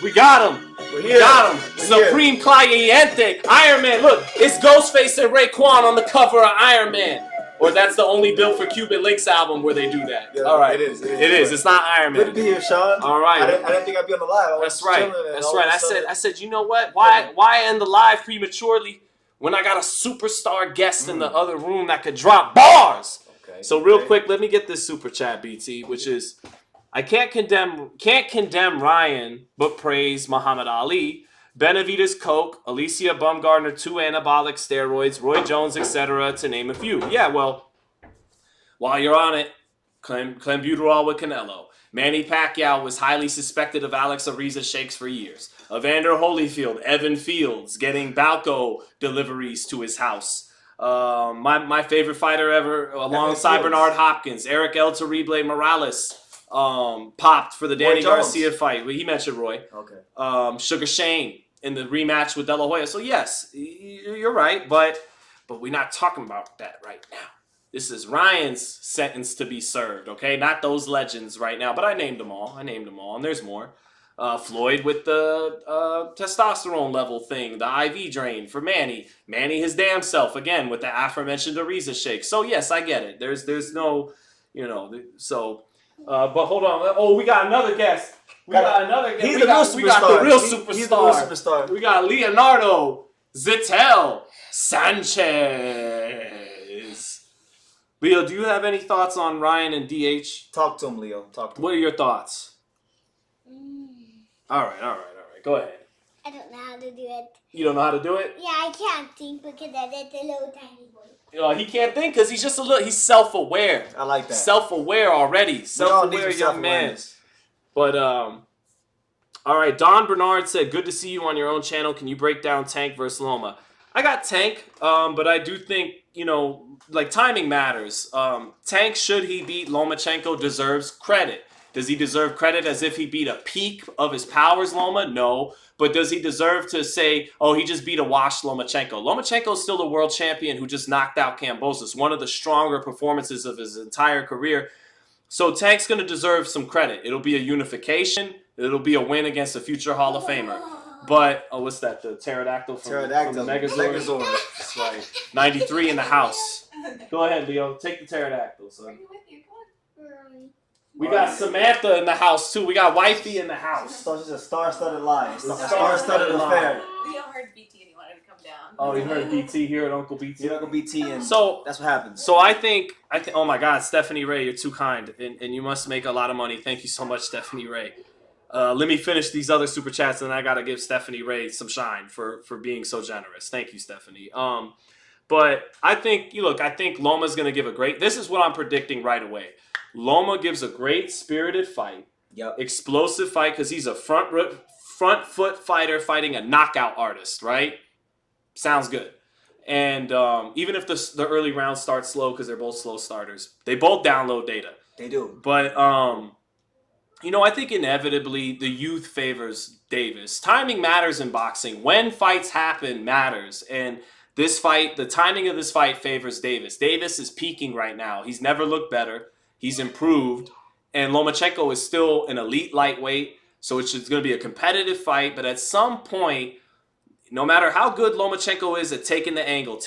We got him. We got him. Supreme Cliente. Iron Man. Look, it's Ghostface and Raekwon on the cover of Iron Man. Or that's the only Built for Cuban Links album where they do that. Yeah, all right. It is. It's not Iron Man. Good to be here, Sean. All right. I didn't think I'd be on the live. That's right. I said, you know what? Why end the live prematurely when I got a superstar guest in the other room that could drop bars? Okay. So real quick, let me get this super chat, BT, which is, I can't condemn Ryan, but praise Muhammad Ali, Benavidez Coke, Alicia Bumgardner 2 anabolic steroids, Roy Jones, etc., to name a few. Yeah, well, while you're on it, clenbuterol with Canelo. Manny Pacquiao was highly suspected of Alex Ariza shakes for years. Evander Holyfield, Evan Fields, getting Balco deliveries to his house. My favorite fighter ever, alongside Bernard Hopkins, Eric El Terrible Morales, popped for the Danny Garcia fight. He mentioned Roy. Okay. Sugar Shane in the rematch with De La Hoya. So yes, you're right, but we're not talking about that right now. This is Ryan's sentence to be served, okay? Not those legends right now, but I named them all, and there's more. Floyd with the testosterone level thing, the IV drain for Manny. Manny his damn self, again, with the aforementioned Ariza shake. So yes, I get it. There's no, you know, so... but hold on. Oh, we got another guest. We got the real superstar. He's the real superstar. We got Leonardo Zittel Sanchez. Leo, do you have any thoughts on Ryan and DH? Talk to him, Leo. Talk to him. What are your thoughts? All right. Go ahead. I don't know how to do it. You don't know how to do it? Yeah, I can't think because I'm a little tiny boy. He can't think because he's just he's self-aware. I like that. Self-aware already. Self-aware young man. But all right, Don Bernard said, "Good to see you on your own channel. Can you break down Tank versus Loma?" I got Tank, but I do think, you know, like timing matters. Tank, should he beat Lomachenko, deserves credit. Does he deserve credit as if he beat a peak of his powers, Loma? No. But does he deserve to say, oh, he just beat a washed Lomachenko? Lomachenko is still the world champion who just knocked out Kambosos, one of the stronger performances of his entire career. So Tank's going to deserve some credit. It'll be a unification. It'll be a win against a future Hall of Famer. But, oh, what's that? The pterodactyl from the Megazord? That's right. 93 in the house. Go ahead, Leo. Take the pterodactyl, son. We got Samantha in the house, too. We got Wifey in the house. So it's just a star-studded line. It's a star-studded affair. Leo heard BT and he wanted to come down. Oh, you heard BT here at Uncle BT? Uncle BT, and so that's what happens. So I think, oh my God, Stephanie Ray, you're too kind. And you must make a lot of money. Thank you so much, Stephanie Ray. Let me finish these other super chats, and I got to give Stephanie Ray some shine for being so generous. Thank you, Stephanie. But I think, I think Loma's going to give a great, this is what I'm predicting right away. Loma gives a great spirited fight, explosive fight, because he's a front foot fighter fighting a knockout artist, right? Sounds good. And even if the early rounds start slow, because they're both slow starters, they both download data. They do. But, I think inevitably the youth favors Davis. Timing matters in boxing. When fights happen matters. And this fight, the timing of this fight favors Davis. Davis is peaking right now. He's never looked better. He's improved, and Lomachenko is still an elite lightweight, so it's going to be a competitive fight. But at some point, no matter how good Lomachenko is at taking the angle,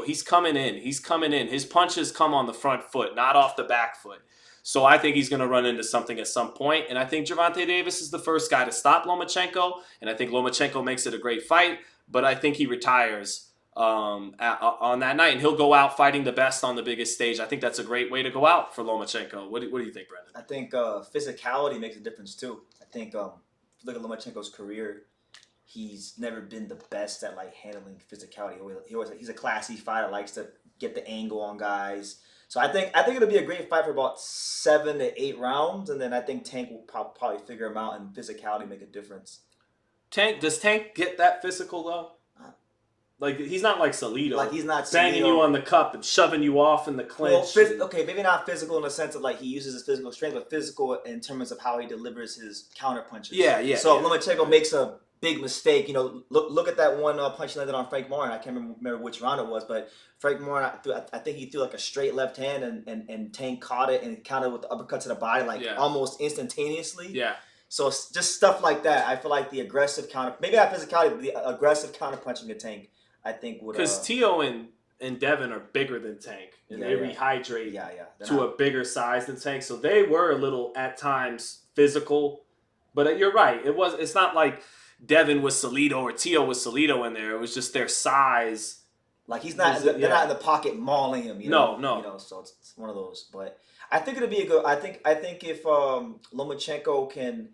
he's coming in. His punches come on the front foot, not off the back foot. So I think he's going to run into something at some point, and I think Gervonta Davis is the first guy to stop Lomachenko, and I think Lomachenko makes it a great fight, but I think he retires on that night, and he'll go out fighting the best on the biggest stage. I think that's a great way to go out for Lomachenko. What do you think, Brendan? I think physicality makes a difference too. I think if you look at Lomachenko's career, he's never been the best at like handling physicality. He's a classy fighter, likes to get the angle on guys. So I think it'll be a great fight for about 7 to 8 rounds, and then I think Tank will probably figure him out, and physicality make a difference. Does Tank get that physical though? Like, he's not like Salido. Like, he's not banging you on the cup and shoving you off in the clinch. Well, okay, maybe not physical in the sense of, like, he uses his physical strength, but physical in terms of how he delivers his counter punches. Yeah. So, Lomachenko makes a big mistake. Look at that one punch he landed on Frank Morin. I can't remember which round it was, but Frank Morin, I think he threw, like, a straight left hand, and Tank caught it and countered with the uppercut to the body, almost instantaneously. Yeah. So, just stuff like that. I feel like the aggressive counter, maybe not physicality, but the aggressive counter punching a Tank, I think would, because Tio and Devin are bigger than Tank, and they rehydrate to a bigger size than Tank, so they were a little at times physical. But you're right, it's not like Devin was Salido or Tio was Salido in there. It was just their size. Like, they're not in the pocket mauling him. No. So it's one of those. But I think it'll be a good. I think if Lomachenko can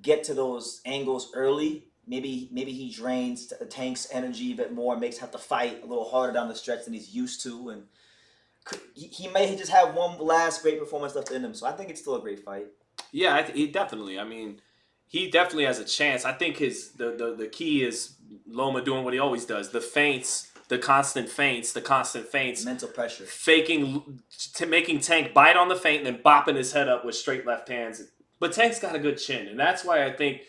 get to those angles early. Maybe he drains the Tank's energy a bit more, makes him have to fight a little harder down the stretch than he's used to, and he may just have one last great performance left in him. So I think it's still a great fight. Yeah, he definitely. I mean, he definitely has a chance. I think the key is Loma doing what he always does: the feints, the constant feints, mental pressure, making Tank bite on the feint, and then bopping his head up with straight left hands. But Tank's got a good chin, and that's why I think,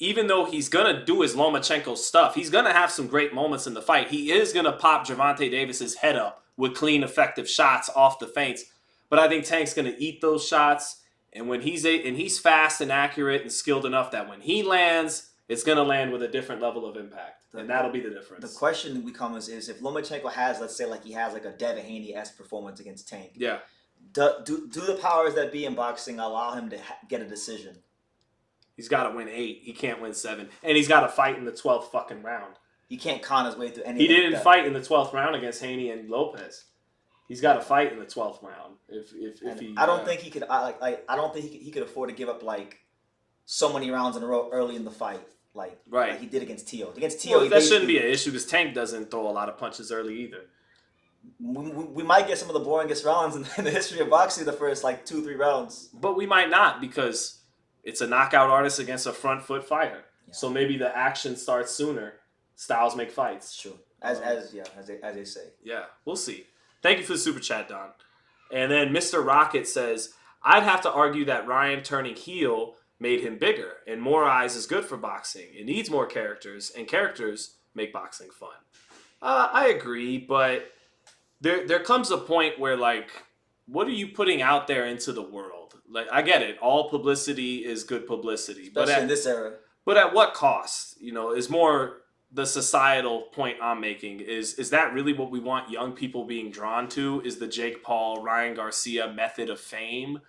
even though he's going to do his Lomachenko stuff, he's going to have some great moments in the fight. He is going to pop Gervonta Davis's head up with clean, effective shots off the feints. But I think Tank's going to eat those shots, and when he's fast and accurate and skilled enough that when he lands, it's going to land with a different level of impact, and that'll be the difference. The question becomes is if Lomachenko has, let's say, like he has like a Devin Haney-esque performance against Tank. Yeah. Do the powers that be in boxing allow him to get a decision? He's got to win 8. He can't win 7. And he's got to fight in the 12th fucking round. He can't con his way through any. He didn't fight in the 12th round against Haney and Lopez. He's got to fight in the 12th round. If he, I don't think he could. I don't think he could afford to give up like so many rounds in a row early in the fight, like he did against Tio. Against Tio, that shouldn't be an issue because Tank doesn't throw a lot of punches early either. We might get some of the boringest rounds in the history of boxing the first like 2-3 rounds. But we might not, because It's a knockout artist against a front foot fighter. Yeah. So maybe the action starts sooner. Styles make fights. Sure. As they say. Yeah, we'll see. Thank you for the super chat, Don. And then Mr. Rocket says, I'd have to argue that Ryan turning heel made him bigger, and more eyes is good for boxing. It needs more characters, and characters make boxing fun. I agree, but there comes a point where, like, what are you putting out there into the world? Like, I get it. All publicity is good publicity. Especially in this era. But at what cost? You know, is more the societal point I'm making. Is that really what we want young people being drawn to? Is the Jake Paul, Ryan Garcia method of fame?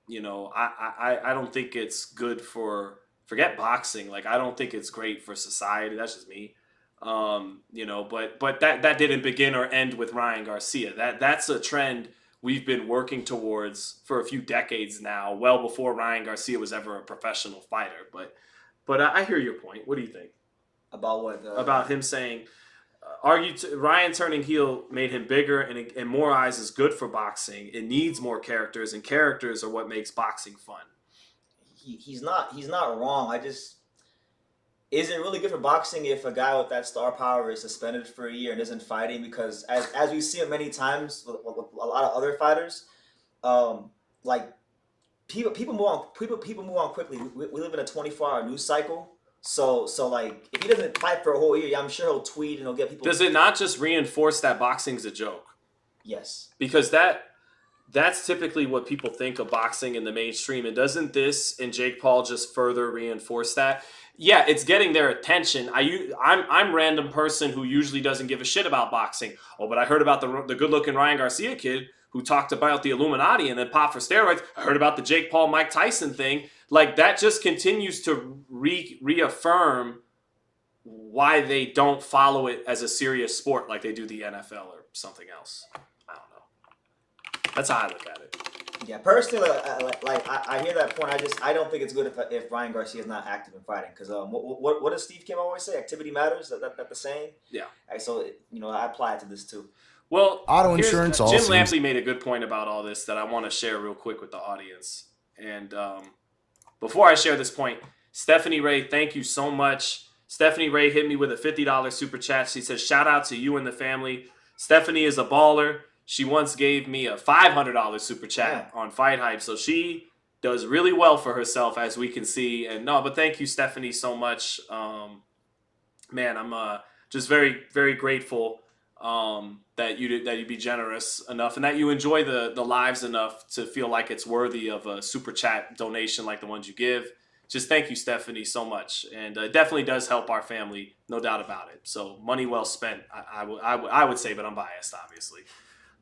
You know, I don't think it's good for, forget boxing. Like, I don't think it's great for society. That's just me. You know, but that didn't begin or end with Ryan Garcia. That's a trend we've been working towards for a few decades now, well before Ryan Garcia was ever a professional fighter. But I hear your point. What do you think? About what? About him saying, Ryan turning heel made him bigger, and more eyes is good for boxing. It needs more characters, and characters are what makes boxing fun. He's not wrong. Is it really good for boxing if a guy with that star power is suspended for a year and isn't fighting? Because as we see it many times with a lot of other fighters, like people move on. People move on quickly. We live in a 24-hour news cycle. So like, if he doesn't fight for a whole year, I'm sure he'll tweet and he'll get people. Does it not just reinforce that boxing's a joke? Yes. Because that's typically what people think of boxing in the mainstream. And doesn't this and Jake Paul just further reinforce that? Yeah, it's getting their attention. I'm random person who usually doesn't give a shit about boxing. Oh, but I heard about the good-looking Ryan Garcia kid who talked about the Illuminati and then popped for steroids. I heard about the Jake Paul, Mike Tyson thing. Like, that just continues to reaffirm why they don't follow it as a serious sport like they do the NFL or something else. I don't know. That's how I look at it. Yeah, personally, I hear that point. I don't think it's good if Ryan Garcia is not active in fighting. Because what does Steve Kim always say? Activity matters. That the saying? Yeah. So I apply it to this too. Well, Auto insurance Jim also. Lampley made a good point about all this that I want to share real quick with the audience. And before I share this point, Stephanie Ray, thank you so much. Stephanie Ray hit me with a $50 super chat. She says, shout out to you and the family. Stephanie is a baller. She once gave me a $500 super chat on Fight Hype. So she does really well for herself, as we can see. And no, but thank you, Stephanie, so much. Man, I'm just very, very grateful that you be generous enough and that you enjoy the lives enough to feel like it's worthy of a super chat donation like the ones you give. Just thank you, Stephanie, so much. And it definitely does help our family, no doubt about it. So money well spent, I would say, but I'm biased, obviously.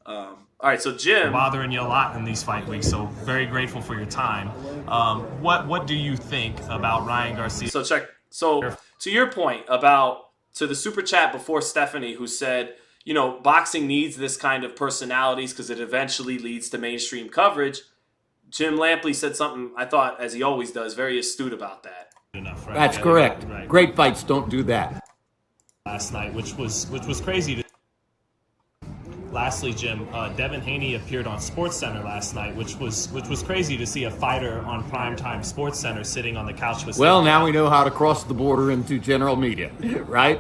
All right, so Jim, bothering you a lot in these fight weeks, so very grateful for your time. What do you think about Ryan Garcia? So to your point to the super chat before Stephanie, who said, you know, boxing needs this kind of personalities because it eventually leads to mainstream coverage. Jim Lampley said something I thought, as he always does, very astute about that. Enough, right? That's correct. Right. Great fights don't do that. Last night, which was crazy. Lastly, Jim, Devin Haney appeared on SportsCenter last night, which was crazy to see a fighter on primetime SportsCenter sitting on the couch with. Well, now we know how to cross the border into general media, right?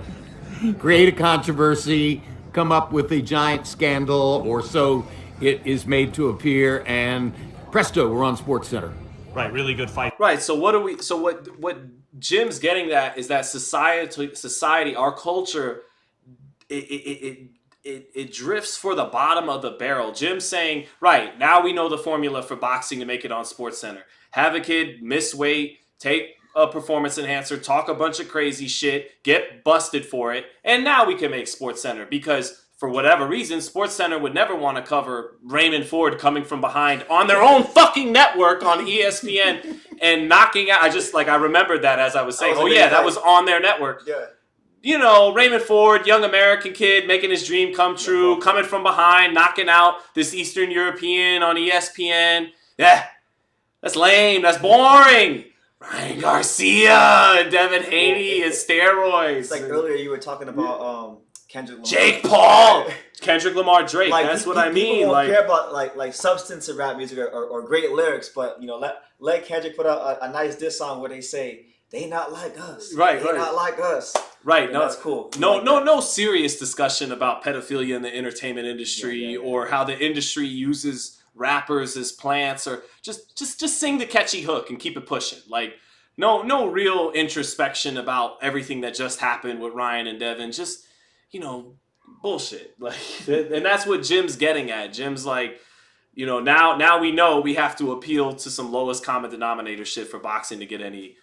Create a controversy, come up with a giant scandal, or so it is made to appear, and presto, we're on SportsCenter. Right, really good fight. Right. So what Jim's getting at is that society, our culture, it drifts for the bottom of the barrel. Jim's saying, right, now we know the formula for boxing to make it on SportsCenter. Have a kid, miss weight, take a performance enhancer, talk a bunch of crazy shit, get busted for it, and now we can make SportsCenter. Because for whatever reason, SportsCenter would never want to cover Raymond Ford coming from behind on their own fucking network on ESPN and knocking out. I remembered that as I was saying, that was on their network. Yeah. You know, Raymond Ford, young American kid, making his dream come true, coming from behind, knocking out this Eastern European on ESPN. Yeah, that's lame. That's boring. Ryan Garcia and Devin Haney and steroids. It's like earlier you were talking about Kendrick Lamar. Jake Paul, Kendrick Lamar, Drake. That's what I mean. People Like, won't care about like substance of rap music or great lyrics, but let Kendrick put out a nice diss song where they say they not like us. Right, they not like us. Right, And no, that's cool. No serious discussion about pedophilia in the entertainment industry or how the industry uses rappers as plants, or just sing the catchy hook and keep it pushing. Like, no real introspection about everything that just happened with Ryan and Devin. Just, bullshit. Like, and that's what Jim's getting at. Jim's like, now we know we have to appeal to some lowest common denominator shit for boxing to get any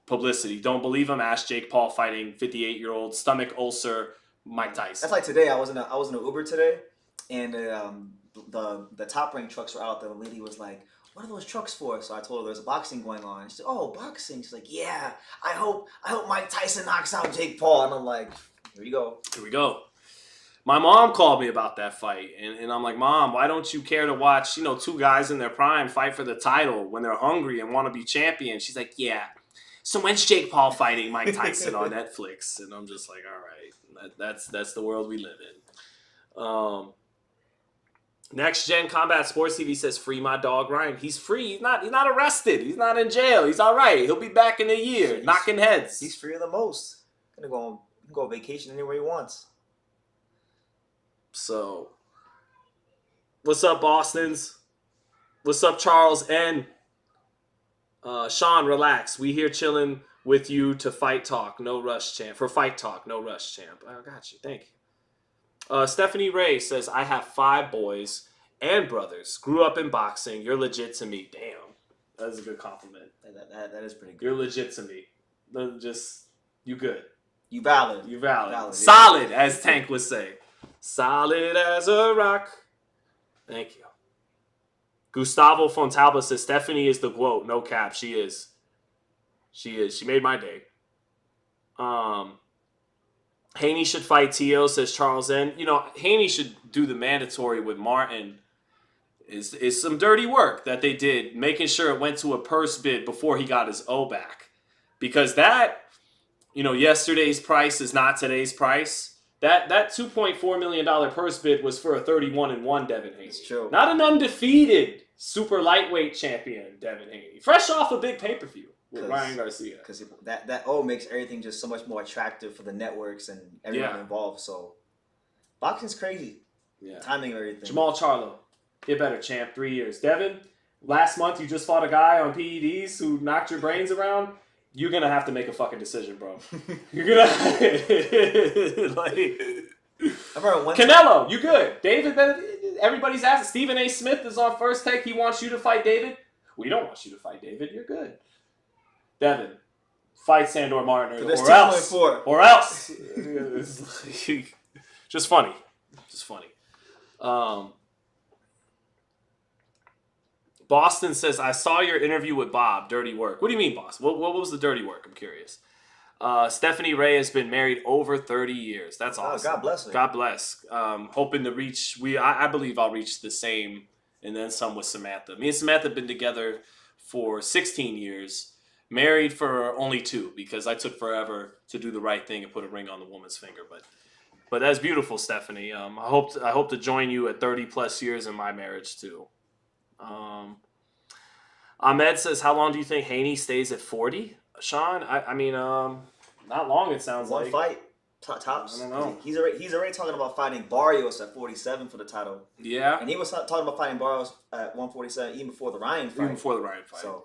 publicity. Don't believe him? Ask Jake Paul fighting 58-year-old stomach ulcer Mike Tyson. That's like today. I was in an Uber today, and the Top Rank trucks were out there. The lady was like, "What are those trucks for?" So I told her there's a boxing going on. She said, "Oh, boxing." She's like, "Yeah, I hope Mike Tyson knocks out Jake Paul." And I'm like, "Here you go." Here we go. My mom called me about that fight, and I'm like, "Mom, why don't you care to watch, two guys in their prime fight for the title when they're hungry and want to be champions?" She's like, "Yeah. So when's Jake Paul fighting Mike Tyson on Netflix?" And I'm just like, all right, that's the world we live in. Next Gen Combat Sports TV says, "Free my dog Ryan." He's free. He's not arrested. He's not in jail. He's all right. He'll be back in a year, knocking heads. He's free of the most. Gonna go on vacation anywhere he wants. So, what's up, Bostons? What's up, Charles N? Sean, relax. We here chilling with you to fight talk, no rush champ. For fight talk, no rush champ. I got you. Thank you. Stephanie Ray says, "I have 5 boys and brothers. Grew up in boxing. You're legit to me." Damn. That is a good compliment. That is pretty good. You're legit to me. You good. You valid. You valid. Yeah. Solid, as Tank would say. Solid as a rock. Thank you. Gustavo Fontalba says, "Stephanie is the GOAT." No cap. She is. She made my day. Haney should fight Tio, says Charles N. Haney should do the mandatory with Martin. Is some dirty work that they did, making sure it went to a purse bid before he got his O back. Because that, yesterday's price is not today's price. That $2.4 million purse bid was for a 31-1 Devin Haney. It's true. Not an undefeated super lightweight champion, Devin Haney. Fresh off a big pay-per-view with Ryan Garcia. Because that makes everything just so much more attractive for the networks and everyone involved. So, boxing's crazy. Yeah. Timing and everything. Jamal Charlo, get better, champ. 3 years. Devin, last month you just fought a guy on PEDs who knocked your brains around. You're going to have to make a fucking decision, bro. You're going to... Canelo, you good. David, everybody's asking. Stephen A. Smith is on First Take. He wants you to fight David. We don't want you to fight David. You're good. Devin, fight Sandor Martin or else. Or else. Just funny. Boston says, "I saw your interview with Bob. Dirty work." What do you mean, Boston? What was the dirty work? I'm curious. Stephanie Ray has been married over 30 years. That's awesome. God bless her. God bless. Hoping to reach, I believe I'll reach the same and then some with Samantha. Me and Samantha have been together for 16 years. Married for only 2 because I took forever to do the right thing and put a ring on the woman's finger. But that's beautiful, Stephanie. I hope to join you at 30 plus years in my marriage too. Ahmed says, "How long do you think Haney stays at 40?" Sean, I mean, not long. It sounds One like fight, tops. I don't know. He's already talking about fighting Barrios at 47 for the title. Yeah, and he was talking about fighting Barrios at 147 even before the Ryan fight.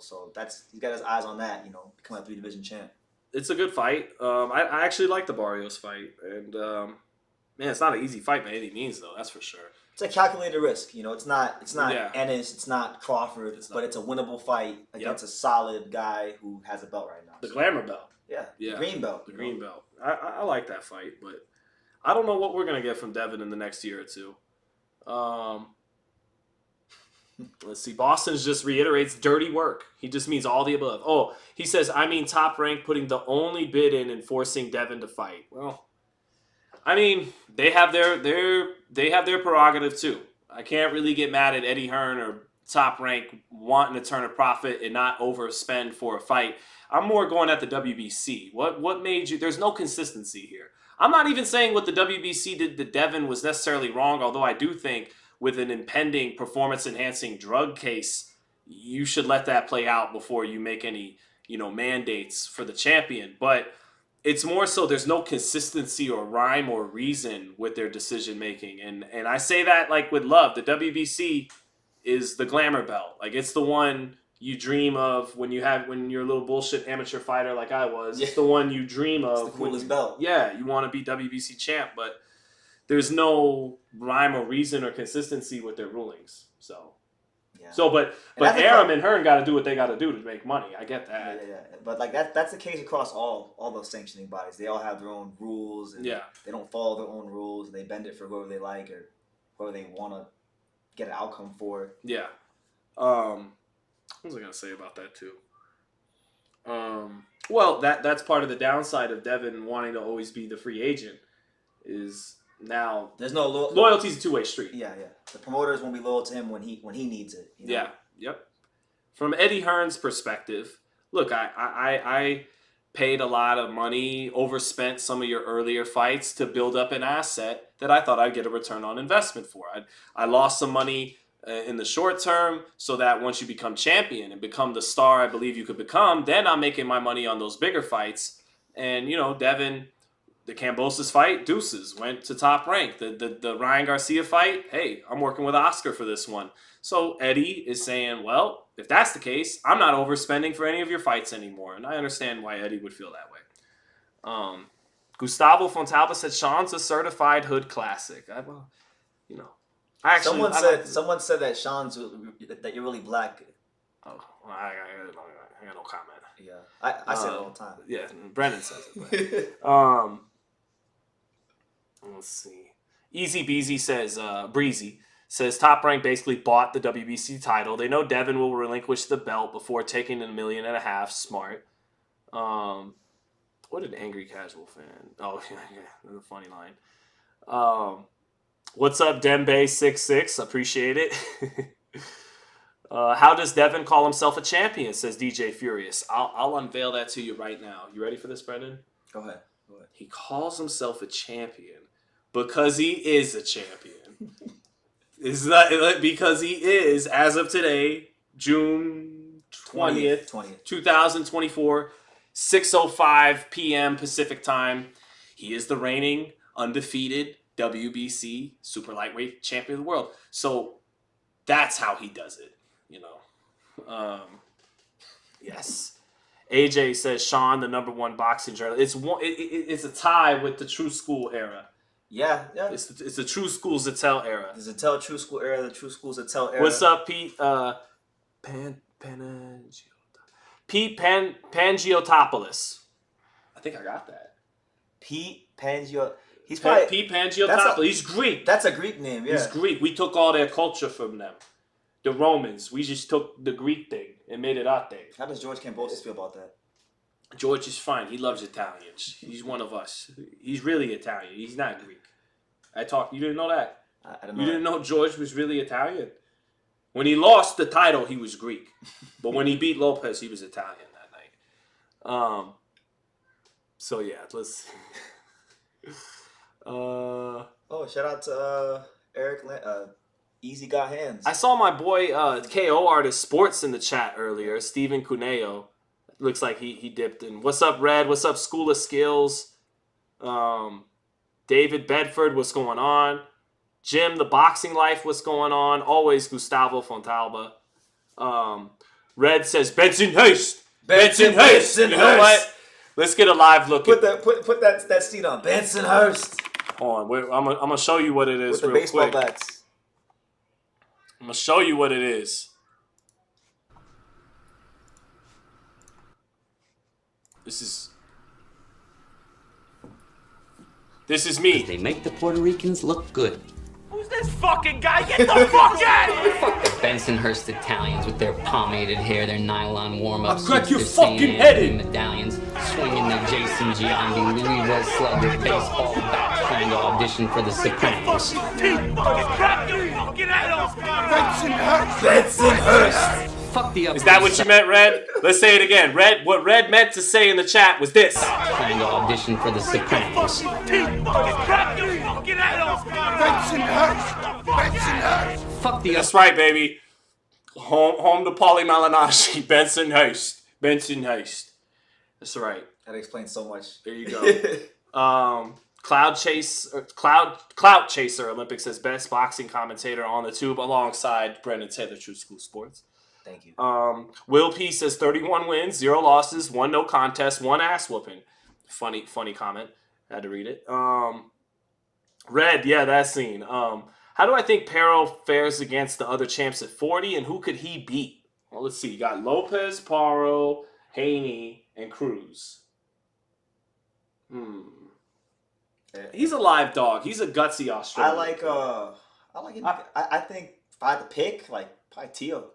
So he's got his eyes on that. Become a 3-division champ. It's a good fight. I actually like the Barrios fight, and man, it's not an easy fight by any means, though. That's for sure. It's a calculated risk. It's not Yeah. Ennis, it's not Crawford, but it's a winnable fight against a solid guy who has a belt right now. The glamour belt. Yeah. The green belt. The green belt. I like that fight, but I don't know what we're gonna get from Devin in the next year or two. Let's see. Boston just reiterates dirty work. He just means all the above. Oh, he says, "I mean Top Rank putting the only bid in and forcing Devin to fight." Well, I mean, they have their prerogative too. I can't really get mad at Eddie Hearn or Top Rank wanting to turn a profit and not overspend for a fight. I'm more going at the WBC. What made you? There's no consistency here. I'm not even saying what the WBC did to Devin was necessarily wrong, although I do think with an impending performance-enhancing drug case, you should let that play out before you make any, mandates for the champion. But it's more so there's no consistency or rhyme or reason with their decision-making. And I say that like with love. The WBC is the glamour belt. Like, it's the one you dream of when you're a little bullshit amateur fighter like I was. Yeah. It's the one you dream of. It's the coolest belt. Yeah, you want to be WBC champ, but there's no rhyme or reason or consistency with their rulings. So, Yeah. but Aram and Hearn got to do what they got to do to make money. I get that. Yeah. But like that's the case across all those sanctioning bodies. They all have their own rules, and they don't follow their own rules. They bend it for whoever they like or whoever they want to get an outcome for. Yeah. What was I gonna say about that too? Well, that's part of the downside of Devin wanting to always be the free agent is now there's no loyalty's a two-way street. Yeah. The promoters won't be loyal to him when he needs it. Yeah. Yep. From Eddie Hearn's perspective, look, I paid a lot of money, overspent some of your earlier fights to build up an asset that I thought I'd get a return on investment for. I lost some money in the short term so that once you become champion and become the star I believe you could become, then I'm making my money on those bigger fights. And, Devin, the Kambosos fight, deuces, went to Top Rank. The Ryan Garcia fight, hey, I'm working with Oscar for this one. So Eddie is saying, well, if that's the case, I'm not overspending for any of your fights anymore. And I understand why Eddie would feel that way. Gustavo Fontalba said Sean's a certified hood classic. Someone said that that you're really black. Oh, well, I got no comment. Yeah, I say it all the time. Yeah, Brennan says it. Let's see. Easy Beezy says, Breezy says Top Rank basically bought the WBC title. They know Devin will relinquish the belt before taking $1.5 million. Smart. What an angry casual fan. Oh, yeah, that's a funny line. What's up, Dembe66? Appreciate it. How does Devin call himself a champion, says DJ Furious. I'll unveil that to you right now. You ready for this, Brendan? Go ahead. He calls himself a champion because he is a champion. It's not because he is, as of today, June 20th. 2024, 6:05 p.m. Pacific time. He is the reigning, undefeated WBC super lightweight champion of the world. So that's how he does it, Yes. AJ says Sean, the #1 boxing journalist. It's a tie with the True School era. Yeah. It's the True School Zittel era. The Zittel True School era, the True School Zittel era. What's up, Pete? Pete Pangiotopoulos. I think I got that. Pete Pangio. He's probably Pete Pangiotopoulos. He's Greek. That's a Greek name. Yeah. He's Greek. We took all their culture from them. The Romans. We just took the Greek thing and made it our thing. How does George Kambosos feel about that? George is fine. He loves Italians. He's one of us. He's really Italian. He's not Greek. You didn't know that? I don't know. You didn't know George was really Italian? When he lost the title, he was Greek. But when he beat Lopez, he was Italian that night. So yeah, let's shout out to Eric Easy Got Hands. I saw my boy KO Artist Sports in the chat earlier, Steven Cuneo. Looks like he dipped in. What's up, Red? What's up, School of Skills? David Bedford, what's going on? Jim, the Boxing Life, what's going on? Always Gustavo Fontalba. Red says Benson Hearst. Benson Hearst. You know what? Let's get a live look. Put that seat on. Benson Hearst. Hold on. I'm gonna show you what it is with the real baseball quick. bats. I'm gonna show you what it is. This is me. They make the Puerto Ricans look good. Who's this fucking guy? Get the fuck out of here! Fuck the Bensonhurst Italians with their pomaded hair, their nylon warm-ups, I'll crack your their fucking St. head Anthony in. medallions, swinging their Jason Giambi, Louis Red Slugger, baseball bat, trying to audition for the Sopranos. Crack your fucking head off! Benson Hurst! Fuck the Is that what you meant, Red? Let's say it again. Red, what Red meant to say in the chat was this. Trying to audition for the Sopranos. Fuck the That's right, baby. Home to Paulie Malignaggi. Bensonhurst. That's right. That explains so much. There you go. Clout Chaser Olympics says best boxing commentator on the tube alongside Brendan Taylor, True School Sports. Thank you. Will P says 31 wins, 0 losses, 1 no contest, 1 ass whooping. Funny comment. Had to read it. Red, yeah, that scene. How do I think Paro fares against the other champs at 40, and who could he beat? Well, let's see. You got Lopez, Paro, Haney, and Cruz. He's a live dog. He's a gutsy Australian. I like him. I think if I had to pick, like, probably Tio.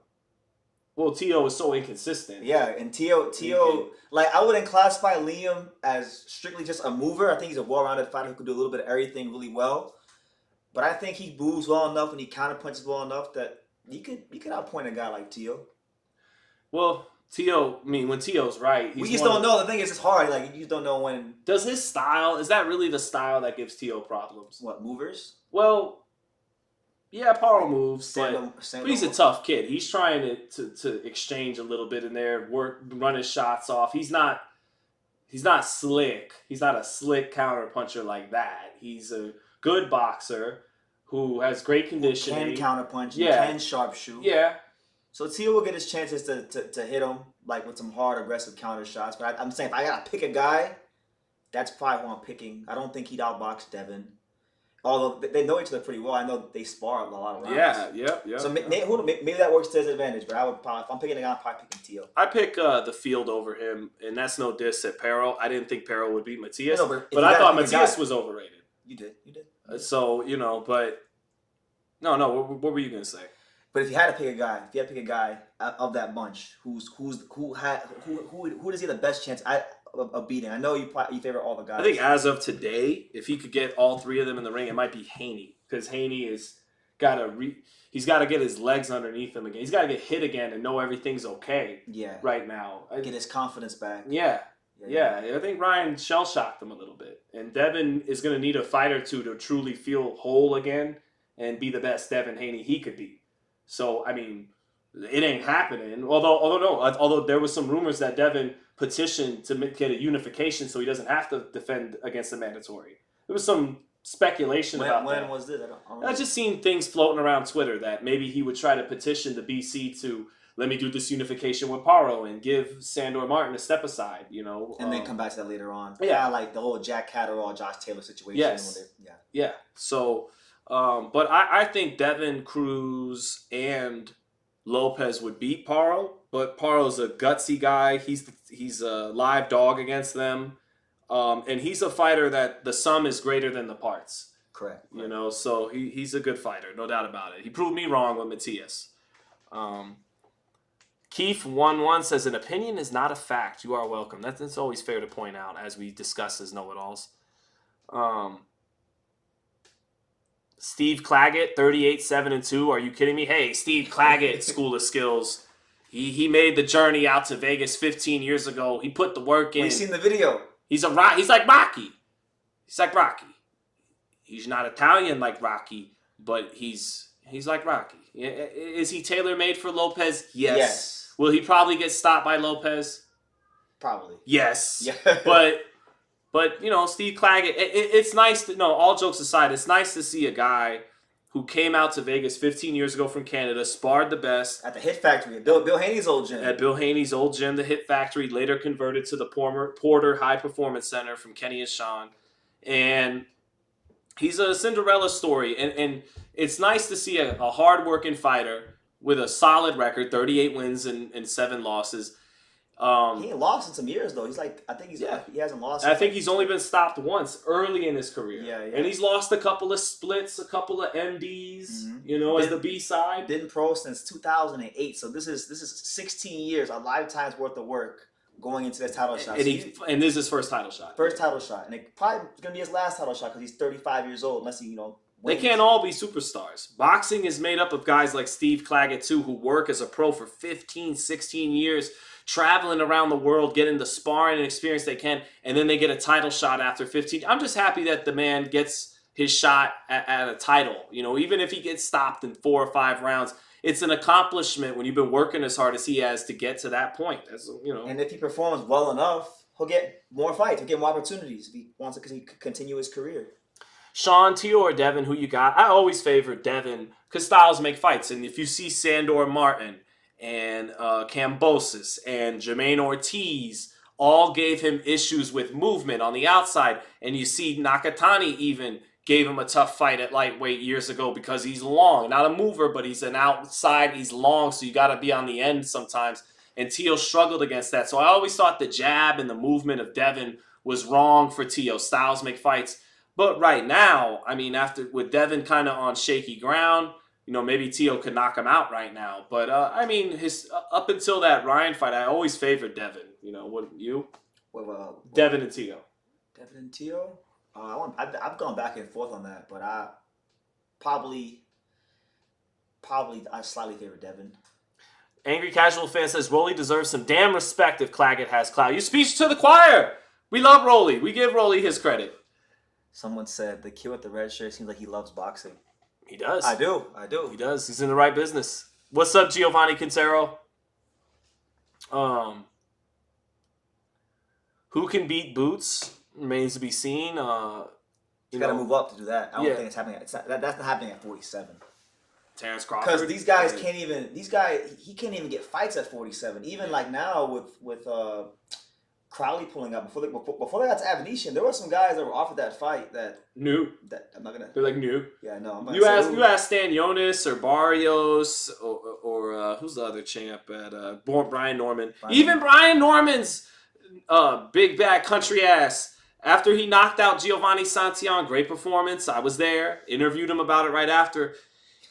Well, Tio is so inconsistent. Yeah, and Tio, like, I wouldn't classify Liam as strictly just a mover. I think he's a well-rounded fighter who can do a little bit of everything really well. But I think he moves well enough and he counterpunches well enough that you could outpoint a guy like Tio. Well, when Tio's right. We just don't know. The thing is, it's hard. Like, you just don't know when. Does his style, is that really the style that gives Tio problems? What, movers? Well, yeah, Paro moves, but he's a tough kid. He's trying to exchange a little bit in there, run his shots off. He's not slick. He's not a slick counter puncher like that. He's a good boxer who has great conditioning. Can counter punch. Yeah. Can sharpshoot. Yeah. So Tio will get his chances to hit him like with some hard, aggressive counter shots. But I'm saying if I gotta pick a guy, that's probably who I'm picking. I don't think he'd outbox Devin. Although they know each other pretty well. I know they spar a lot of rounds. Yeah. So maybe that works to his advantage. But I would probably, if I'm picking a guy, I'm probably picking Tio. I pick the field over him, and that's no diss at Paro. I didn't think Paro would beat Matias, but I thought Matias was overrated. You did. So, but no. What were you gonna say? But if you had to pick a guy, of that bunch, who does he have the best chance of beating? I know you favor all the guys. I think as of today, if he could get all 3 of them in the ring, it might be Haney, because Haney he's got to get his legs underneath him again. He's got to get hit again and know everything's okay. Yeah. Right now, get his confidence back. Yeah. I think Ryan shell-shocked him a little bit. And Devin is going to need a fight or two to truly feel whole again and be the best Devin Haney he could be. So, I mean, it ain't happening. Although there was some rumors that Devin petitioned to get a unification so he doesn't have to defend against the mandatory. There was some speculation about that. When was this? I don't I've just seen things floating around Twitter that maybe he would try to petition the BC to let me do this unification with Paro and give Sandor Martin a step aside, And then come back to that later on. Yeah. Like the whole Jack Catterall, Josh Taylor situation. Yes. Yeah. So, but I think Devin, Cruz, and Lopez would beat Paro. But Paro's a gutsy guy. He's a live dog against them. And he's a fighter that the sum is greater than the parts. Correct. So he's a good fighter, no doubt about it. He proved me wrong with Matias. Keith11 says, an opinion is not a fact. You are welcome. That's always fair to point out as we discuss as know-it-alls. Steve Claggett, 38-7-2. Are you kidding me? Hey, Steve Claggett, School of Skills. He made the journey out to Vegas 15 years ago. He put the work in. We've seen the video. He's like Rocky. He's like Rocky. He's not Italian like Rocky, but he's like Rocky. Is he tailor-made for Lopez? Yes. Will he probably get stopped by Lopez? Probably. Yes. Yeah. But Steve Claggett, it's nice to, all jokes aside, it's nice to see a guy who came out to Vegas 15 years ago from Canada, sparred the best. At the Hit Factory, Bill Haney's old gym. At Bill Haney's old gym, the Hit Factory, later converted to the Porter High Performance Center from Kenny and Sean. And he's a Cinderella story. And it's nice to see a hard-working fighter with a solid record, 38 wins and 7 losses. He ain't lost in some years though. He hasn't lost. I think he's only been stopped once early in his career. Yeah. And he's lost a couple of splits, a couple of MDs, as the B side. Been pro since 2008, so this is 16 years, a lifetime's worth of work going into this title shot. And this is his first title shot. First title shot, and it probably is gonna be his last title shot because he's 35 years old, unless he They can't all be superstars. Boxing is made up of guys like Steve Claggett, too, who work as a pro for 15, 16 years, traveling around the world, getting the sparring and experience they can, and then they get a title shot after 15. I'm just happy that the man gets his shot at a title. You know, even if he gets stopped in 4 or 5 rounds, it's an accomplishment when you've been working as hard as he has to get to that point. That's, you know. And if he performs well enough, he'll get more fights. He'll get more opportunities if he wants to continue his career. Sean, Tio, or Devin, who you got? I always favor Devin because styles make fights. And if you see Sandor Martin and Kambosos and Jermaine Ortiz all gave him issues with movement on the outside, and you see Nakatani even gave him a tough fight at lightweight years ago because he's long. Not a mover, but he's an outside. He's long, so you got to be on the end sometimes. And Tio struggled against that. So I always thought the jab and the movement of Devin was wrong for Tio. Styles make fights. But right now, I mean, with Devin kind of on shaky ground, you know, maybe Tio could knock him out right now. But, I mean, up until that Ryan fight, I always favored Devin. You know, what you? Devin and Tio. Devin and Tio? I've gone back and forth on that, but I probably I slightly favor Devin. Angry Casual Fan says, Rolly deserves some damn respect if Claggett has clout. You speech to the choir. We love Rolly. We give Rolly his credit. Someone said the kid with the red shirt seems like he loves boxing. He does. I do. He does. He's in the right business. What's up, Giovanni Quintero? Who can beat Boots remains to be seen. You got to move up to do that. I don't think it's happening. That's not happening at 47. Terrence Crawford. Because these guys can't even. He can't even get fights at 47. Even like now with Crowley pulling up before they got to Avenetian, there were some guys that were offered that fight that new. That I'm not gonna. They're like new. Yeah, no. You ask Stan Jonas or Barrios or who's the other champ at Brian Norman. Brian Norman's big bad country ass. After he knocked out Giovanni Santillan, great performance. I was there. Interviewed him about it right after.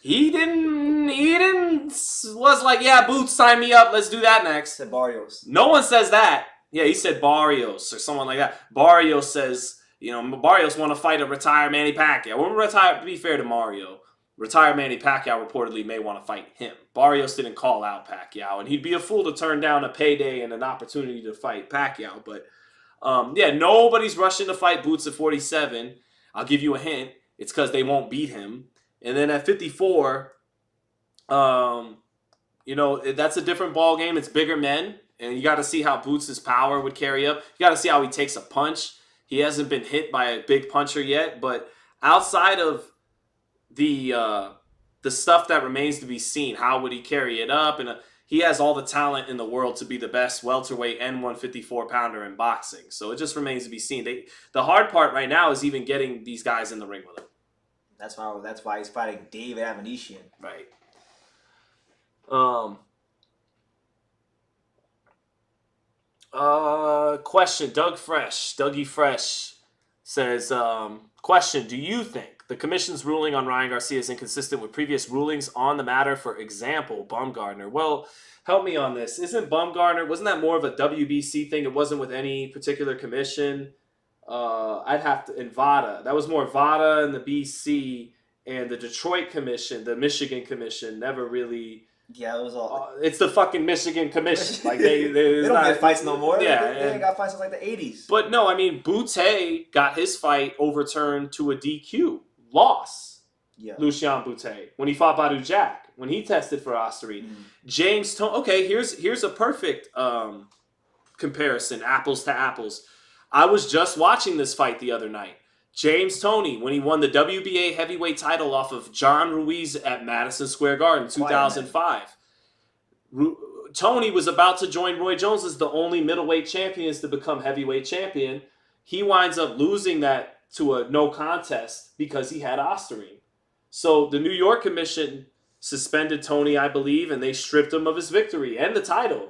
He was like, yeah, Boots, sign me up. Let's do that next. Said Barrios. No one says that. Yeah, he said Barrios or someone like that. Barrios says, Barrios want to fight a retired Manny Pacquiao. To be fair to Mario, retired Manny Pacquiao reportedly may want to fight him. Barrios didn't call out Pacquiao, and he'd be a fool to turn down a payday and an opportunity to fight Pacquiao. But, nobody's rushing to fight Boots at 47. I'll give you a hint. It's because they won't beat him. And then at 54, that's a different ball game. It's bigger men. And you got to see how Boots' power would carry up. You got to see how he takes a punch. He hasn't been hit by a big puncher yet. But outside of the stuff that remains to be seen, how would he carry it up? And he has all the talent in the world to be the best welterweight and 154-pounder in boxing. So it just remains to be seen. The hard part right now is even getting these guys in the ring with him. That's why he's fighting David Avenetian. Right. Question, Dougie Fresh says, question, do you think the commission's ruling on Ryan Garcia is inconsistent with previous rulings on the matter? For example, Bumgardner. Well, help me on this. Wasn't that more of a WBC thing? It wasn't with any particular commission? And VADA. That was more VADA and the BC, and the Detroit commission, the Michigan commission, never really... Yeah, it was all... it's the fucking Michigan commission. Like they don't get fights no more. Yeah, they ain't got fights since like the 80s. But no, I mean, Boutte got his fight overturned to a DQ. Loss. Yeah. Lucian Boutte. When he fought Badu Jack. When he tested for Osterine. James Tone... Okay, here's a perfect comparison. Apples to apples. I was just watching this fight the other night. James Toney, when he won the WBA heavyweight title off of John Ruiz at Madison Square Garden in 2005. Toney was about to join Roy Jones as the only middleweight champions to become heavyweight champion. He winds up losing that to a no contest because he had Osterine. So the New York Commission suspended Toney, I believe, and they stripped him of his victory and the title.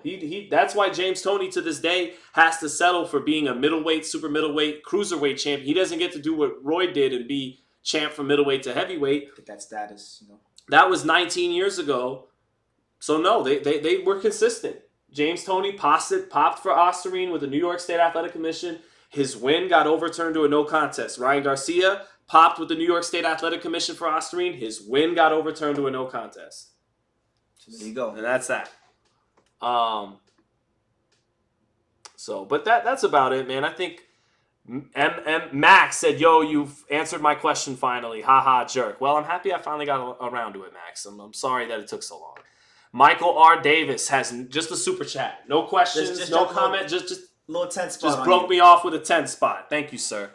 That's why James Toney to this day has to settle for being a middleweight, super middleweight, cruiserweight champion. He doesn't get to do what Roy did and be champ from middleweight to heavyweight. Get that status, That was 19 years ago. So no, they were consistent. James Toney popped for Osterine with the New York State Athletic Commission. His win got overturned to a no contest. Ryan Garcia popped with the New York State Athletic Commission for Osterine. His win got overturned to a no contest. So there you go. And that's that. So, but that's about it, man. I think Max said, "Yo, you've answered my question finally. Haha, jerk." Well, I'm happy I finally got around to it, Max. I'm sorry that it took so long. Michael R. Davis has just a super chat. No questions, Just no comment. Just little 10 spot. Just broke me off with a 10 spot. Thank you, sir.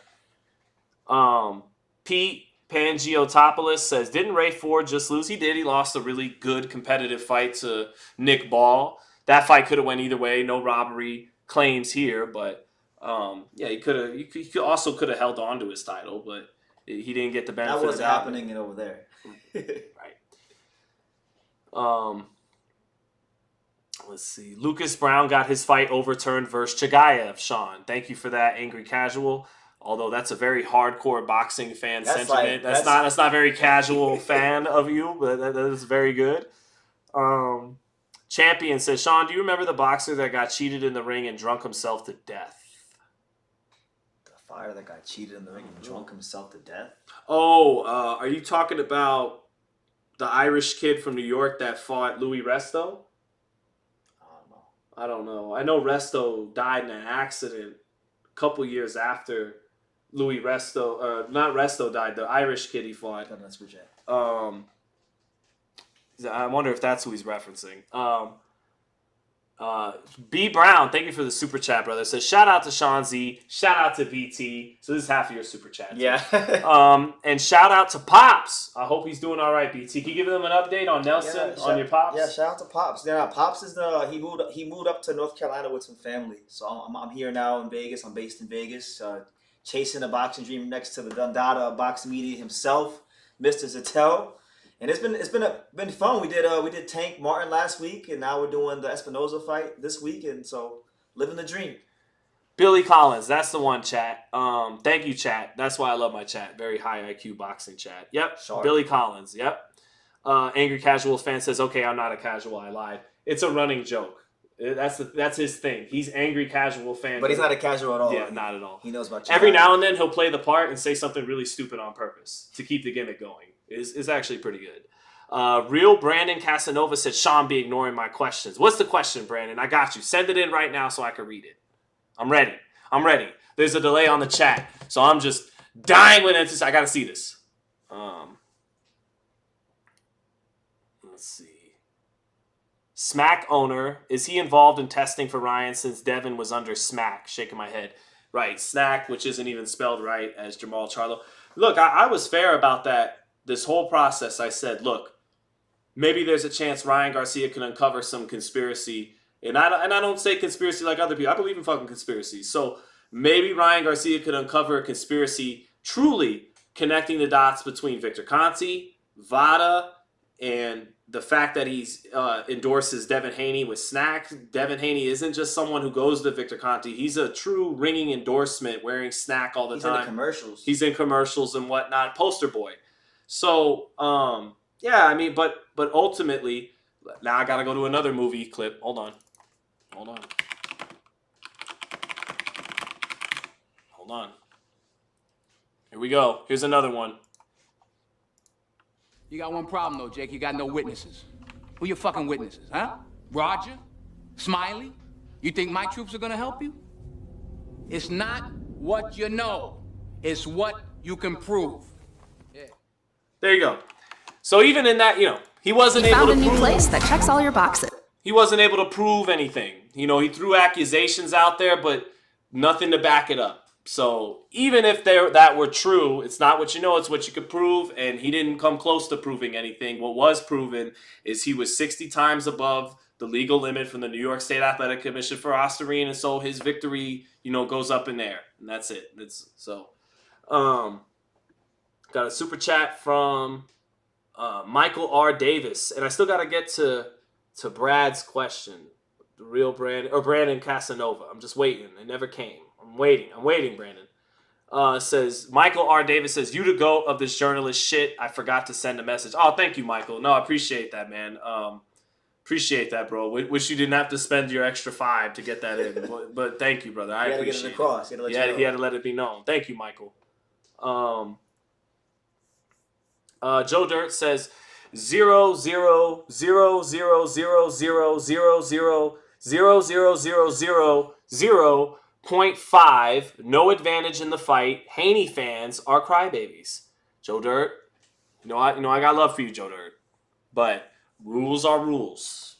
Pete Pangiotopoulos says, didn't Ray Ford just lose? He did. He lost a really good competitive fight to Nick Ball. That fight could have went either way. No robbery claims here, but yeah, he could have. He also could have held on to his title, but he didn't get the benefit. That was of the doubt. happening over there. Right. Let's see. Lucas Brown got his fight overturned versus Chagayev. Sean, thank you for that, Angry Casual. Although that's a very hardcore boxing fan sentiment. That's not very casual fan of you, but that is very good. Champion says, Sean, do you remember the boxer that got cheated in the ring and drunk himself to death? The fighter that got cheated in the ring and drunk himself to death? Oh, are you talking about the Irish kid from New York that fought Louis Resto? I don't know. I know Resto died in an accident a couple years after Louis Resto. Not Resto died. The Irish kid he fought. I wonder if that's who he's referencing. B Brown, thank you for the super chat, brother. Says shout out to Sean Z, shout out to BT. So this is half of your super chat. Yeah. And shout out to Pops. I hope he's doing all right. BT, can you give them an update on Nelson, on your Pops? Yeah, shout out to Pops. Yeah, Pops is he moved up to North Carolina with some family. So I'm here now in Vegas. I'm based in Vegas, chasing a boxing dream next to the Dundada boxing media himself, Mr. Zittel. And it's been fun. We did Tank Martin last week, and now we're doing the Espinoza fight this week, and so living the dream. Billy Collins, that's the one, chat. Thank you, chat. That's why I love my chat. Very high IQ boxing chat. Yep. Sure. Billy Collins. Yep. Angry Casual fan says, "Okay, I'm not a casual. I lied. It's a running joke. That's his thing. He's angry casual fan, but he's not a casual at all. Yeah, not at all. He knows about every now and then he'll play the part and say something really stupid on purpose to keep the gimmick going. Is actually pretty good. Real Brandon Casanova said, Sean be ignoring my questions. What's the question, Brandon? I got you. Send it in right now so I can read it. I'm ready. There's a delay on the chat, so I'm just dying with it. I got to see this. Let's see. Smack owner, is he involved in testing for Ryan since Devin was under Smack? Shaking my head. Right, Snack, which isn't even spelled right as Jamal Charlo. Look, I was fair about that. This whole process, I said, look, maybe there's a chance Ryan Garcia can uncover some conspiracy. And I don't say conspiracy like other people. I believe in fucking conspiracies. So maybe Ryan Garcia could uncover a conspiracy truly connecting the dots between Victor Conti, Vada, and the fact that he's endorses Devin Haney with Snack. Devin Haney isn't just someone who goes to Victor Conti. He's a true ringing endorsement, wearing Snack all the time. He's in the commercials. He's in commercials and whatnot. Poster boy. So, yeah, I mean, but ultimately, now I got to go to another movie clip. Hold on. Here we go. Here's another one. You got one problem, though, Jake. You got no witnesses. Who your fucking witnesses, huh? Roger? Smiley? You think my troops are gonna help you? It's not what you know. It's what you can prove. Yeah. There you go. So even in that, he wasn't able to prove... found a new place that checks all your boxes. He wasn't able to prove anything. He threw accusations out there, but nothing to back it up. So even if that were true, it's not what you know, it's what you could prove, and he didn't come close to proving anything. What was proven is he was 60 times above the legal limit from the New York State Athletic Commission for Osterine, and so his victory, goes up in there, and that's it. Got a super chat from Michael R. Davis, and I still got to get to Brad's question, the real Brandon Casanova. I'm just waiting. It never came. I'm waiting, Brandon. Says Michael R. Davis says, you the GOAT of this journalist shit. I forgot to send a message. Oh, thank you, Michael. No, I appreciate that, man. Appreciate that, bro. Wish you didn't have to spend your extra $5 to get that in. but thank you, brother. I appreciate it. Get it across. He had to let it be known. Thank you, Michael. Joe Dirt says 0.5, no advantage in the fight. Haney fans are crybabies. Joe Dirt, I got love for you, Joe Dirt, but rules are rules.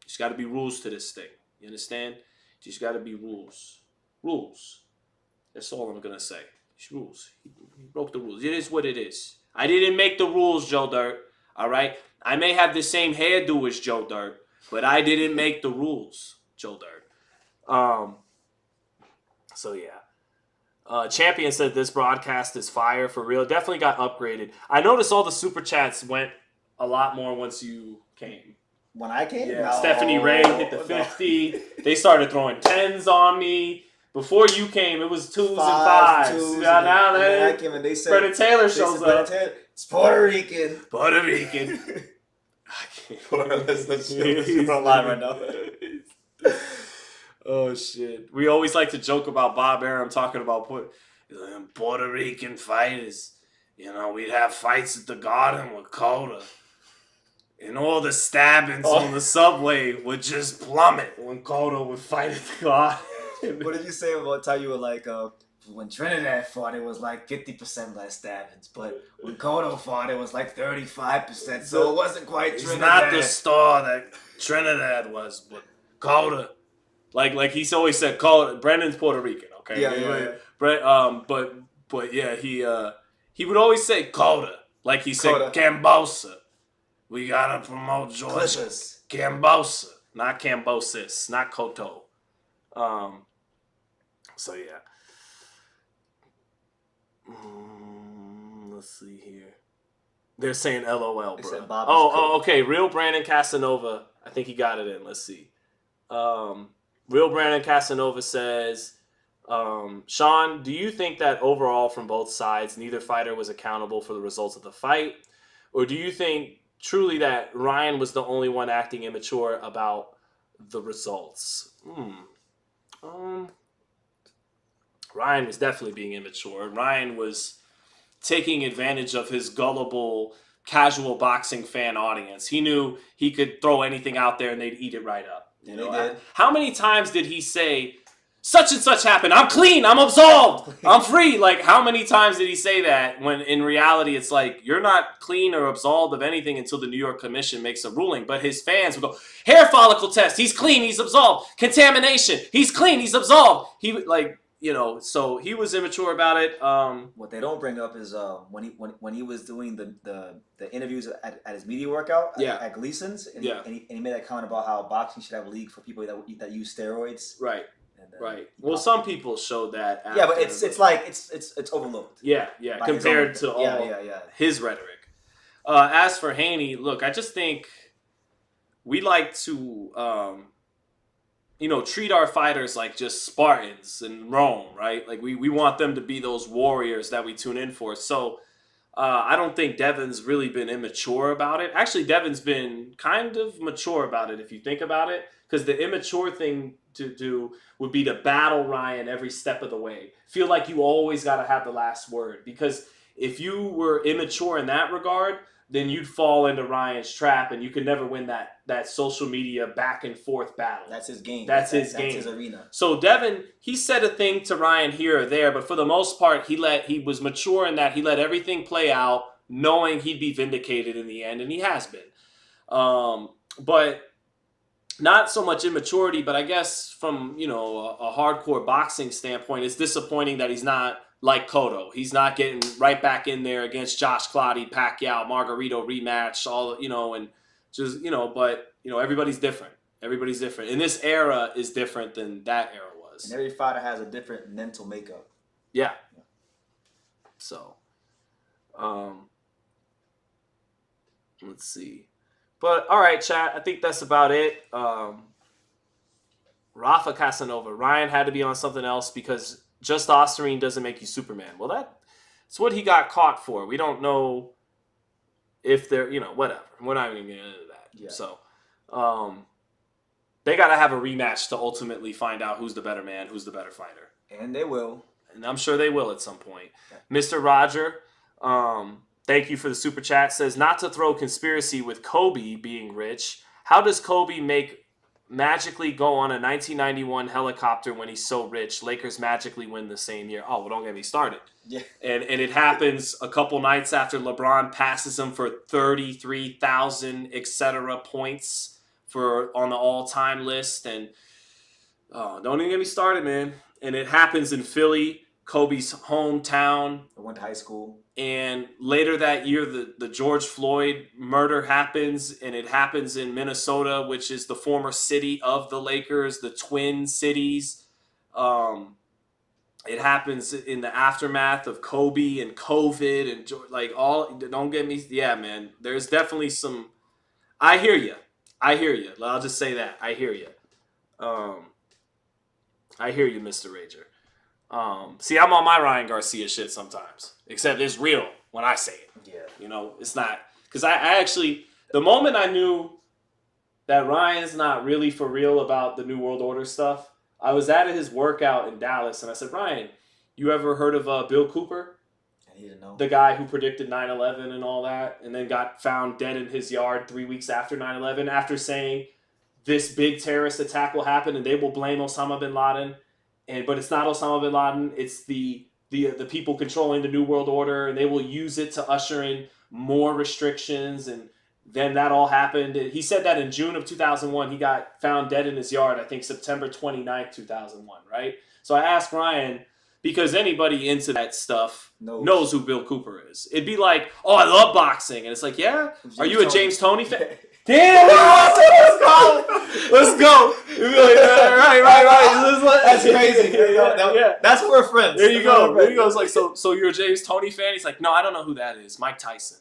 There's got to be rules to this thing. You understand? Just got to be rules. Rules. That's all I'm gonna say. It's rules. He broke the rules. It is what it is. I didn't make the rules, Joe Dirt. All right. I may have the same hairdo as Joe Dirt, but I didn't make the rules, Joe Dirt. So yeah. Champion said this broadcast is fire for real. Definitely got upgraded. I noticed all the super chats went a lot more once you came. When I came? Yeah. No. Stephanie Ray hit the 50. They started throwing 10s on me. Before you came, it was 2s and 5s. Now I came and they said Brennan Taylor shows up. It's Puerto Rican. Puerto Rican. I can't. Let's go live right now. Oh shit! We always like to joke about Bob Arum talking about Puerto Rican fighters. You know, we'd have fights at the Garden with Cotto, and all the stabbings on the subway would just plummet when Cotto would fight at the Garden. What did you say about time you were like, when Trinidad fought, it was like 50% less stabbings, but when Cotto fought, it was like 35%, so it wasn't quite It's Trinidad. not the star that Trinidad was, but Cotto. Like he's always said, Cotto. Brendan's Puerto Rican, okay? Yeah. But yeah, he would always say Cotto, like he said Cotto. Cambosa. We gotta promote Georgia. Clippers. Cambosa, not Cambosis, not Cotto. So yeah. Let's see here. They're saying LOL, They bro. said Bob is Oh, okay. Real Brandon Casanova. I think he got it in. Let's see. Real Brandon Casanova says, Sean, do you think that overall from both sides, neither fighter was accountable for the results of the fight? Or do you think truly that Ryan was the only one acting immature about the results? Ryan was definitely being immature. Ryan was taking advantage of his gullible, casual boxing fan audience. He knew he could throw anything out there and they'd eat it right up. You know, He did. how many times did he say, such and such happened, I'm clean, I'm absolved, I'm free? Like, how many times did he say that when in reality it's like, you're not clean or absolved of anything until the New York Commission makes a ruling? But his fans would go, hair follicle test, he's clean, he's absolved. Contamination, he's clean, he's absolved. He so he was immature about it. What they don't bring up is when he was doing the interviews at his media workout at Gleason's, and he made that comment about how boxing should have a league for people that use steroids. Right. Right. Well, some people showed that. Yeah, but it's overlooked. Yeah. Compared to all his rhetoric. As for Haney, look, I just think we like to, treat our fighters like just Spartans in Rome, right? Like we want them to be those warriors that we tune in for. So I don't think Devin's really been immature about it. Actually, Devin's been kind of mature about it if you think about it, because the immature thing to do would be to battle Ryan every step of the way. Feel like you always got to have the last word, because if you were immature in that regard, then you'd fall into Ryan's trap and you could never win that social media back and forth battle. That's his game. That's his game. That's his arena. So Devin, he said a thing to Ryan here or there, but for the most part, he was mature in that he let everything play out, knowing he'd be vindicated in the end, and he has been. But not so much immaturity, but I guess from a hardcore boxing standpoint, it's disappointing that he's not like Cotto. He's not getting right back in there against Josh Clottey, Pacquiao, Margarito rematch, but everybody's different. Everybody's different. And this era is different than that era was. And every fighter has a different mental makeup. Yeah. So, let's see. But, all right, chat, I think that's about it. Rafa Casanova, Ryan had to be on something else because just Osterine doesn't make you Superman. Well, that's what he got caught for. We don't know if they're, whatever. We're not even going to get into that. Yeah. So, they got to have a rematch to ultimately find out who's the better man, who's the better fighter. And they will. And I'm sure they will at some point. Yeah. Mr. Roger, thank you for the super chat. Says, not to throw conspiracy with Kobe being rich. How does Kobe magically go on a 1991 helicopter when he's so rich? Lakers magically win the same year. Oh, well, don't get me started. Yeah. And it happens a couple nights after LeBron passes him for 33,000, etc. points on the all-time list. And don't even get me started, man. And it happens in Philly, Kobe's hometown. I went to high school. And later that year, the George Floyd murder happens, and it happens in Minnesota, which is the former city of the Lakers, the Twin Cities. It happens in the aftermath of Kobe and COVID and like all. Don't get me. Yeah, man. There's definitely some. I hear you. I'll just say that. I hear you. I hear you, Mr. Rager. See, I'm on my Ryan Garcia shit sometimes, except it's real when I say it. Yeah. It's not, because I actually, the moment I knew that Ryan's not really for real about the New World Order stuff, I was at his workout in Dallas, and I said, Ryan, you ever heard of Bill Cooper? I need to know. The guy who predicted 9/11 and all that, and then got found dead in his yard 3 weeks after 9/11 after saying this big terrorist attack will happen and they will blame Osama bin Laden. But it's not Osama bin Laden. It's the people controlling the New World Order, and they will use it to usher in more restrictions. And then that all happened. He said that in June of 2001, he got found dead in his yard, I think September 29th, 2001, right? So I asked Ryan, because anybody into that stuff knows who Bill Cooper is. It'd be like, oh, I love boxing. And it's like, yeah? Are you a James Toney fan? Damn! Let's go! You'd be like, right. That's crazy. Yeah. That's where we're friends. There you go. It's like, so you're a James Toney fan? He's like, no, I don't know who that is. Mike Tyson.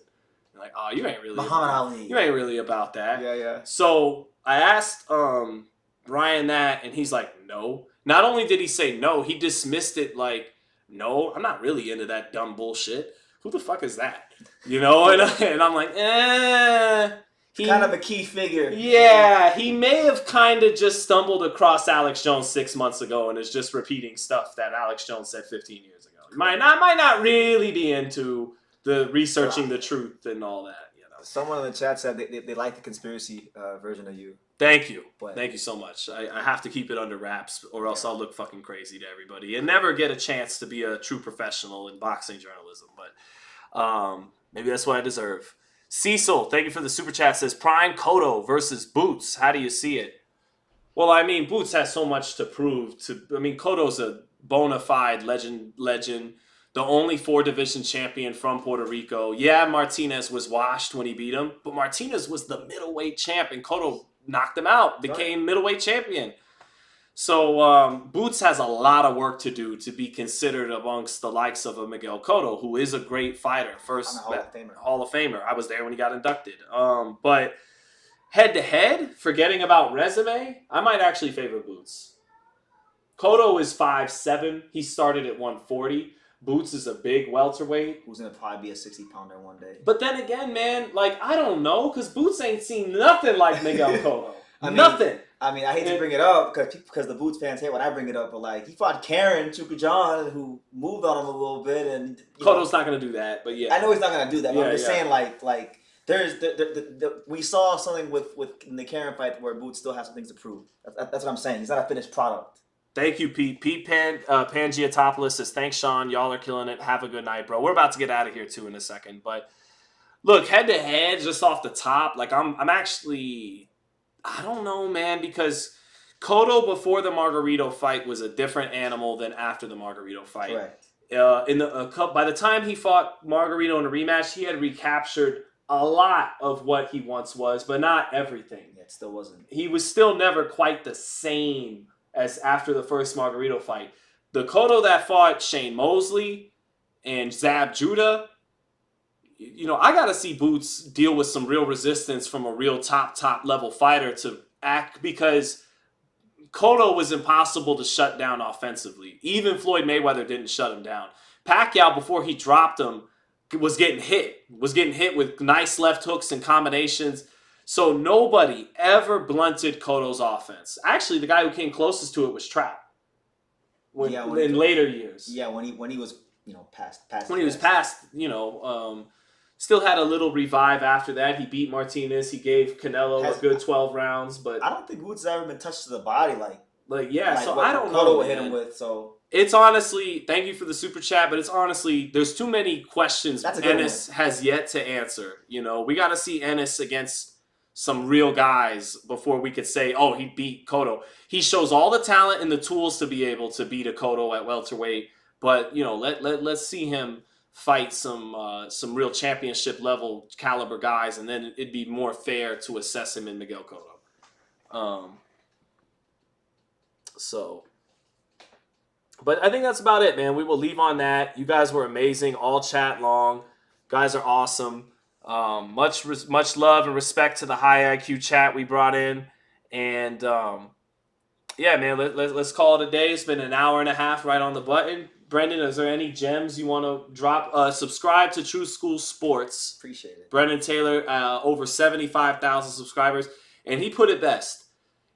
You're like, oh, you ain't really Muhammad Ali. You ain't really about that. Yeah. So I asked Ryan that, and he's like, no. Not only did he say no, he dismissed it like, no, I'm not really into that dumb bullshit. Who the fuck is that? And I'm like, kind of a key figure. Yeah, he may have kind of just stumbled across Alex Jones 6 months ago and is just repeating stuff that Alex Jones said 15 years ago. Might not really be into the researching the truth and all that. Someone in the chat said they like the conspiracy version of you. Thank you. Thank you so much. I have to keep it under wraps or else I'll look fucking crazy to everybody and never get a chance to be a true professional in boxing journalism. But maybe that's what I deserve. Cecil, thank you for the super chat, says Prime Cotto versus Boots. How do you see it? Well, I mean, Boots has so much to prove. Cotto's a bona fide legend. The only 4-division champion from Puerto Rico. Yeah, Martinez was washed when he beat him, but Martinez was the middleweight champ, and Cotto knocked him out, became middleweight champion. So Boots has a lot of work to do to be considered amongst the likes of a Miguel Cotto, who is a great fighter, first Hall of Famer. I was there when he got inducted. But head-to-head, forgetting about resume, I might actually favor Boots. Cotto is 5'7". He started at 140. Boots is a big welterweight. Who's going to probably be a 60-pounder one day. But then again, man, I don't know, because Boots ain't seen nothing like Miguel Cotto. Nothing. I hate to bring it up because the Boots fans hate when I bring it up, but he fought Karen Chukajan, who moved on him a little bit, and Cotto's not going to do that, but yeah. I know he's not going to do that, but I'm just saying, there's we saw something with in the Karen fight where Boots still has some things to prove. That's what I'm saying. He's not a finished product. Thank you, Pete. Pete Pangiotopoulos says, thanks, Sean. Y'all are killing it. Have a good night, bro. We're about to get out of here, too, in a second. But, look, head-to-head, just off the top, I'm actually, I don't know, man, because Cotto before the Margarito fight was a different animal than after the Margarito fight. Correct. By the time he fought Margarito in a rematch, he had recaptured a lot of what he once was, but not everything. Yeah, it still wasn't. He was still never quite the same as after the first Margarito fight. The Cotto that fought Shane Mosley and Zab Judah, I got to see Boots deal with some real resistance from a real top level fighter to act, because Cotto was impossible to shut down offensively. Even Floyd Mayweather didn't shut him down. Pacquiao, before he dropped him, was getting hit with nice left hooks and combinations. So nobody ever blunted Cotto's offense. Actually, the guy who came closest to it was Trout. In later years. Yeah, when he was past. When he was past, Still had a little revive after that. He beat Martinez. He gave Canelo a good 12 rounds. But I don't think Woods has ever been touched to the body like so what I don't Cotto know. would hit him with. So it's honestly, thank you for the super chat, but it's honestly, there's too many questions Ennis has yet to answer. You know, we got to see Ennis against some real guys before we could say, oh, he beat Cotto. He shows all the talent and the tools to be able to beat a Cotto at welterweight, but you know, let's see him fight some real championship level caliber guys, and then it'd be more fair to assess him in Miguel Cotto. But I think that's about it, man. We will leave on that. You guys were amazing all chat long. Guys are awesome. Much love and respect to the high IQ chat we brought in. And yeah, man, let's call it a day. It's been an hour and a half right on the button. Brendan, is there any gems you want to drop? Subscribe to True School Sports. Appreciate it. Brendan Taylor, over 75,000 subscribers. And he put it best.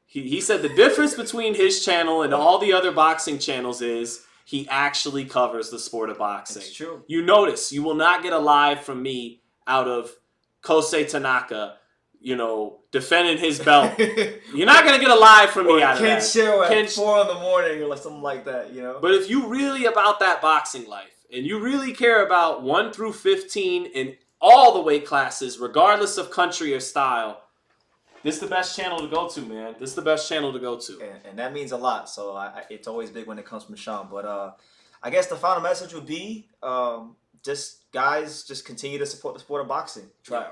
He said the difference between his channel and all the other boxing channels is he actually covers the sport of boxing. It's true. You notice you will not get a live from me out of Kosei Tanaka, you know, defending his belt. You're not going to get a live from me out of that. Show at 4 in the morning or something like that, you know? But if you really about that boxing life and you really care about 1 through 15 in all the weight classes, regardless of country or style, this is the best channel to go to, man. This is the best channel to go to. And that means a lot. So it's always big when it comes from Sean. But I guess the final message would be just continue to support the sport of boxing. Try.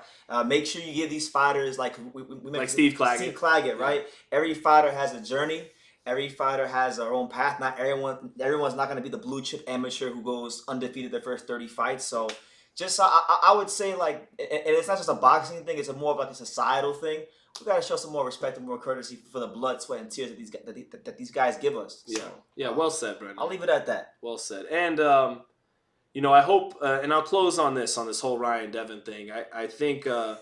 Make sure you give these fighters, like we like Steve Claggett. Steve Claggett, right? Every fighter has a journey. Every fighter has their own path. Not everyone's not going to be the blue chip amateur who goes undefeated their first 30 fights. So just I would say, like, and it's not just a boxing thing. It's more of like a societal thing. We gotta show some more respect and more courtesy for the blood, sweat, and tears that these guys give us. Yeah, so, yeah. Well said, Brendan. I'll leave it at that. Well said. And you know, I hope, and I'll close on this whole Ryan Devin thing. I think I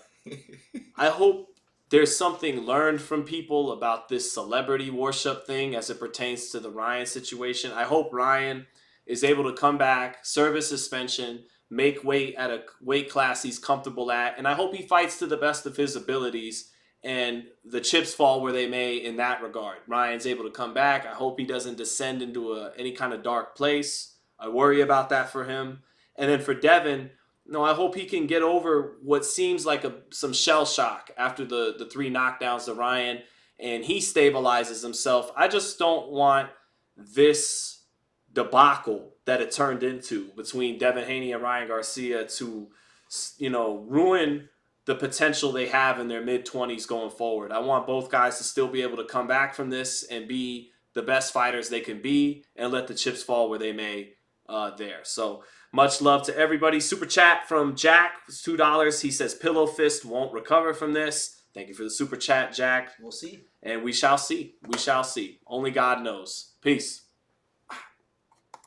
hope there's something learned from people about this celebrity worship thing as it pertains to the Ryan situation. I hope Ryan is able to come back, serve his suspension, make weight at a weight class he's comfortable at, and I hope he fights to the best of his abilities. And the chips fall where they may in that regard. Ryan's able to come back. I hope he doesn't descend into any kind of dark place. I worry about that for him. And then for Devin, I hope he can get over what seems like some shell shock after the 3 knockdowns to Ryan, and he stabilizes himself. I just don't want this debacle that it turned into between Devin Haney and Ryan Garcia to, ruin the potential they have in their mid-20s going forward. I want both guys to still be able to come back from this and be the best fighters they can be and let the chips fall where they may there. So much love to everybody. Super chat from Jack. It's $2. He says, Pillow Fist won't recover from this. Thank you for the super chat, Jack. We'll see. And we shall see. We shall see. Only God knows. Peace.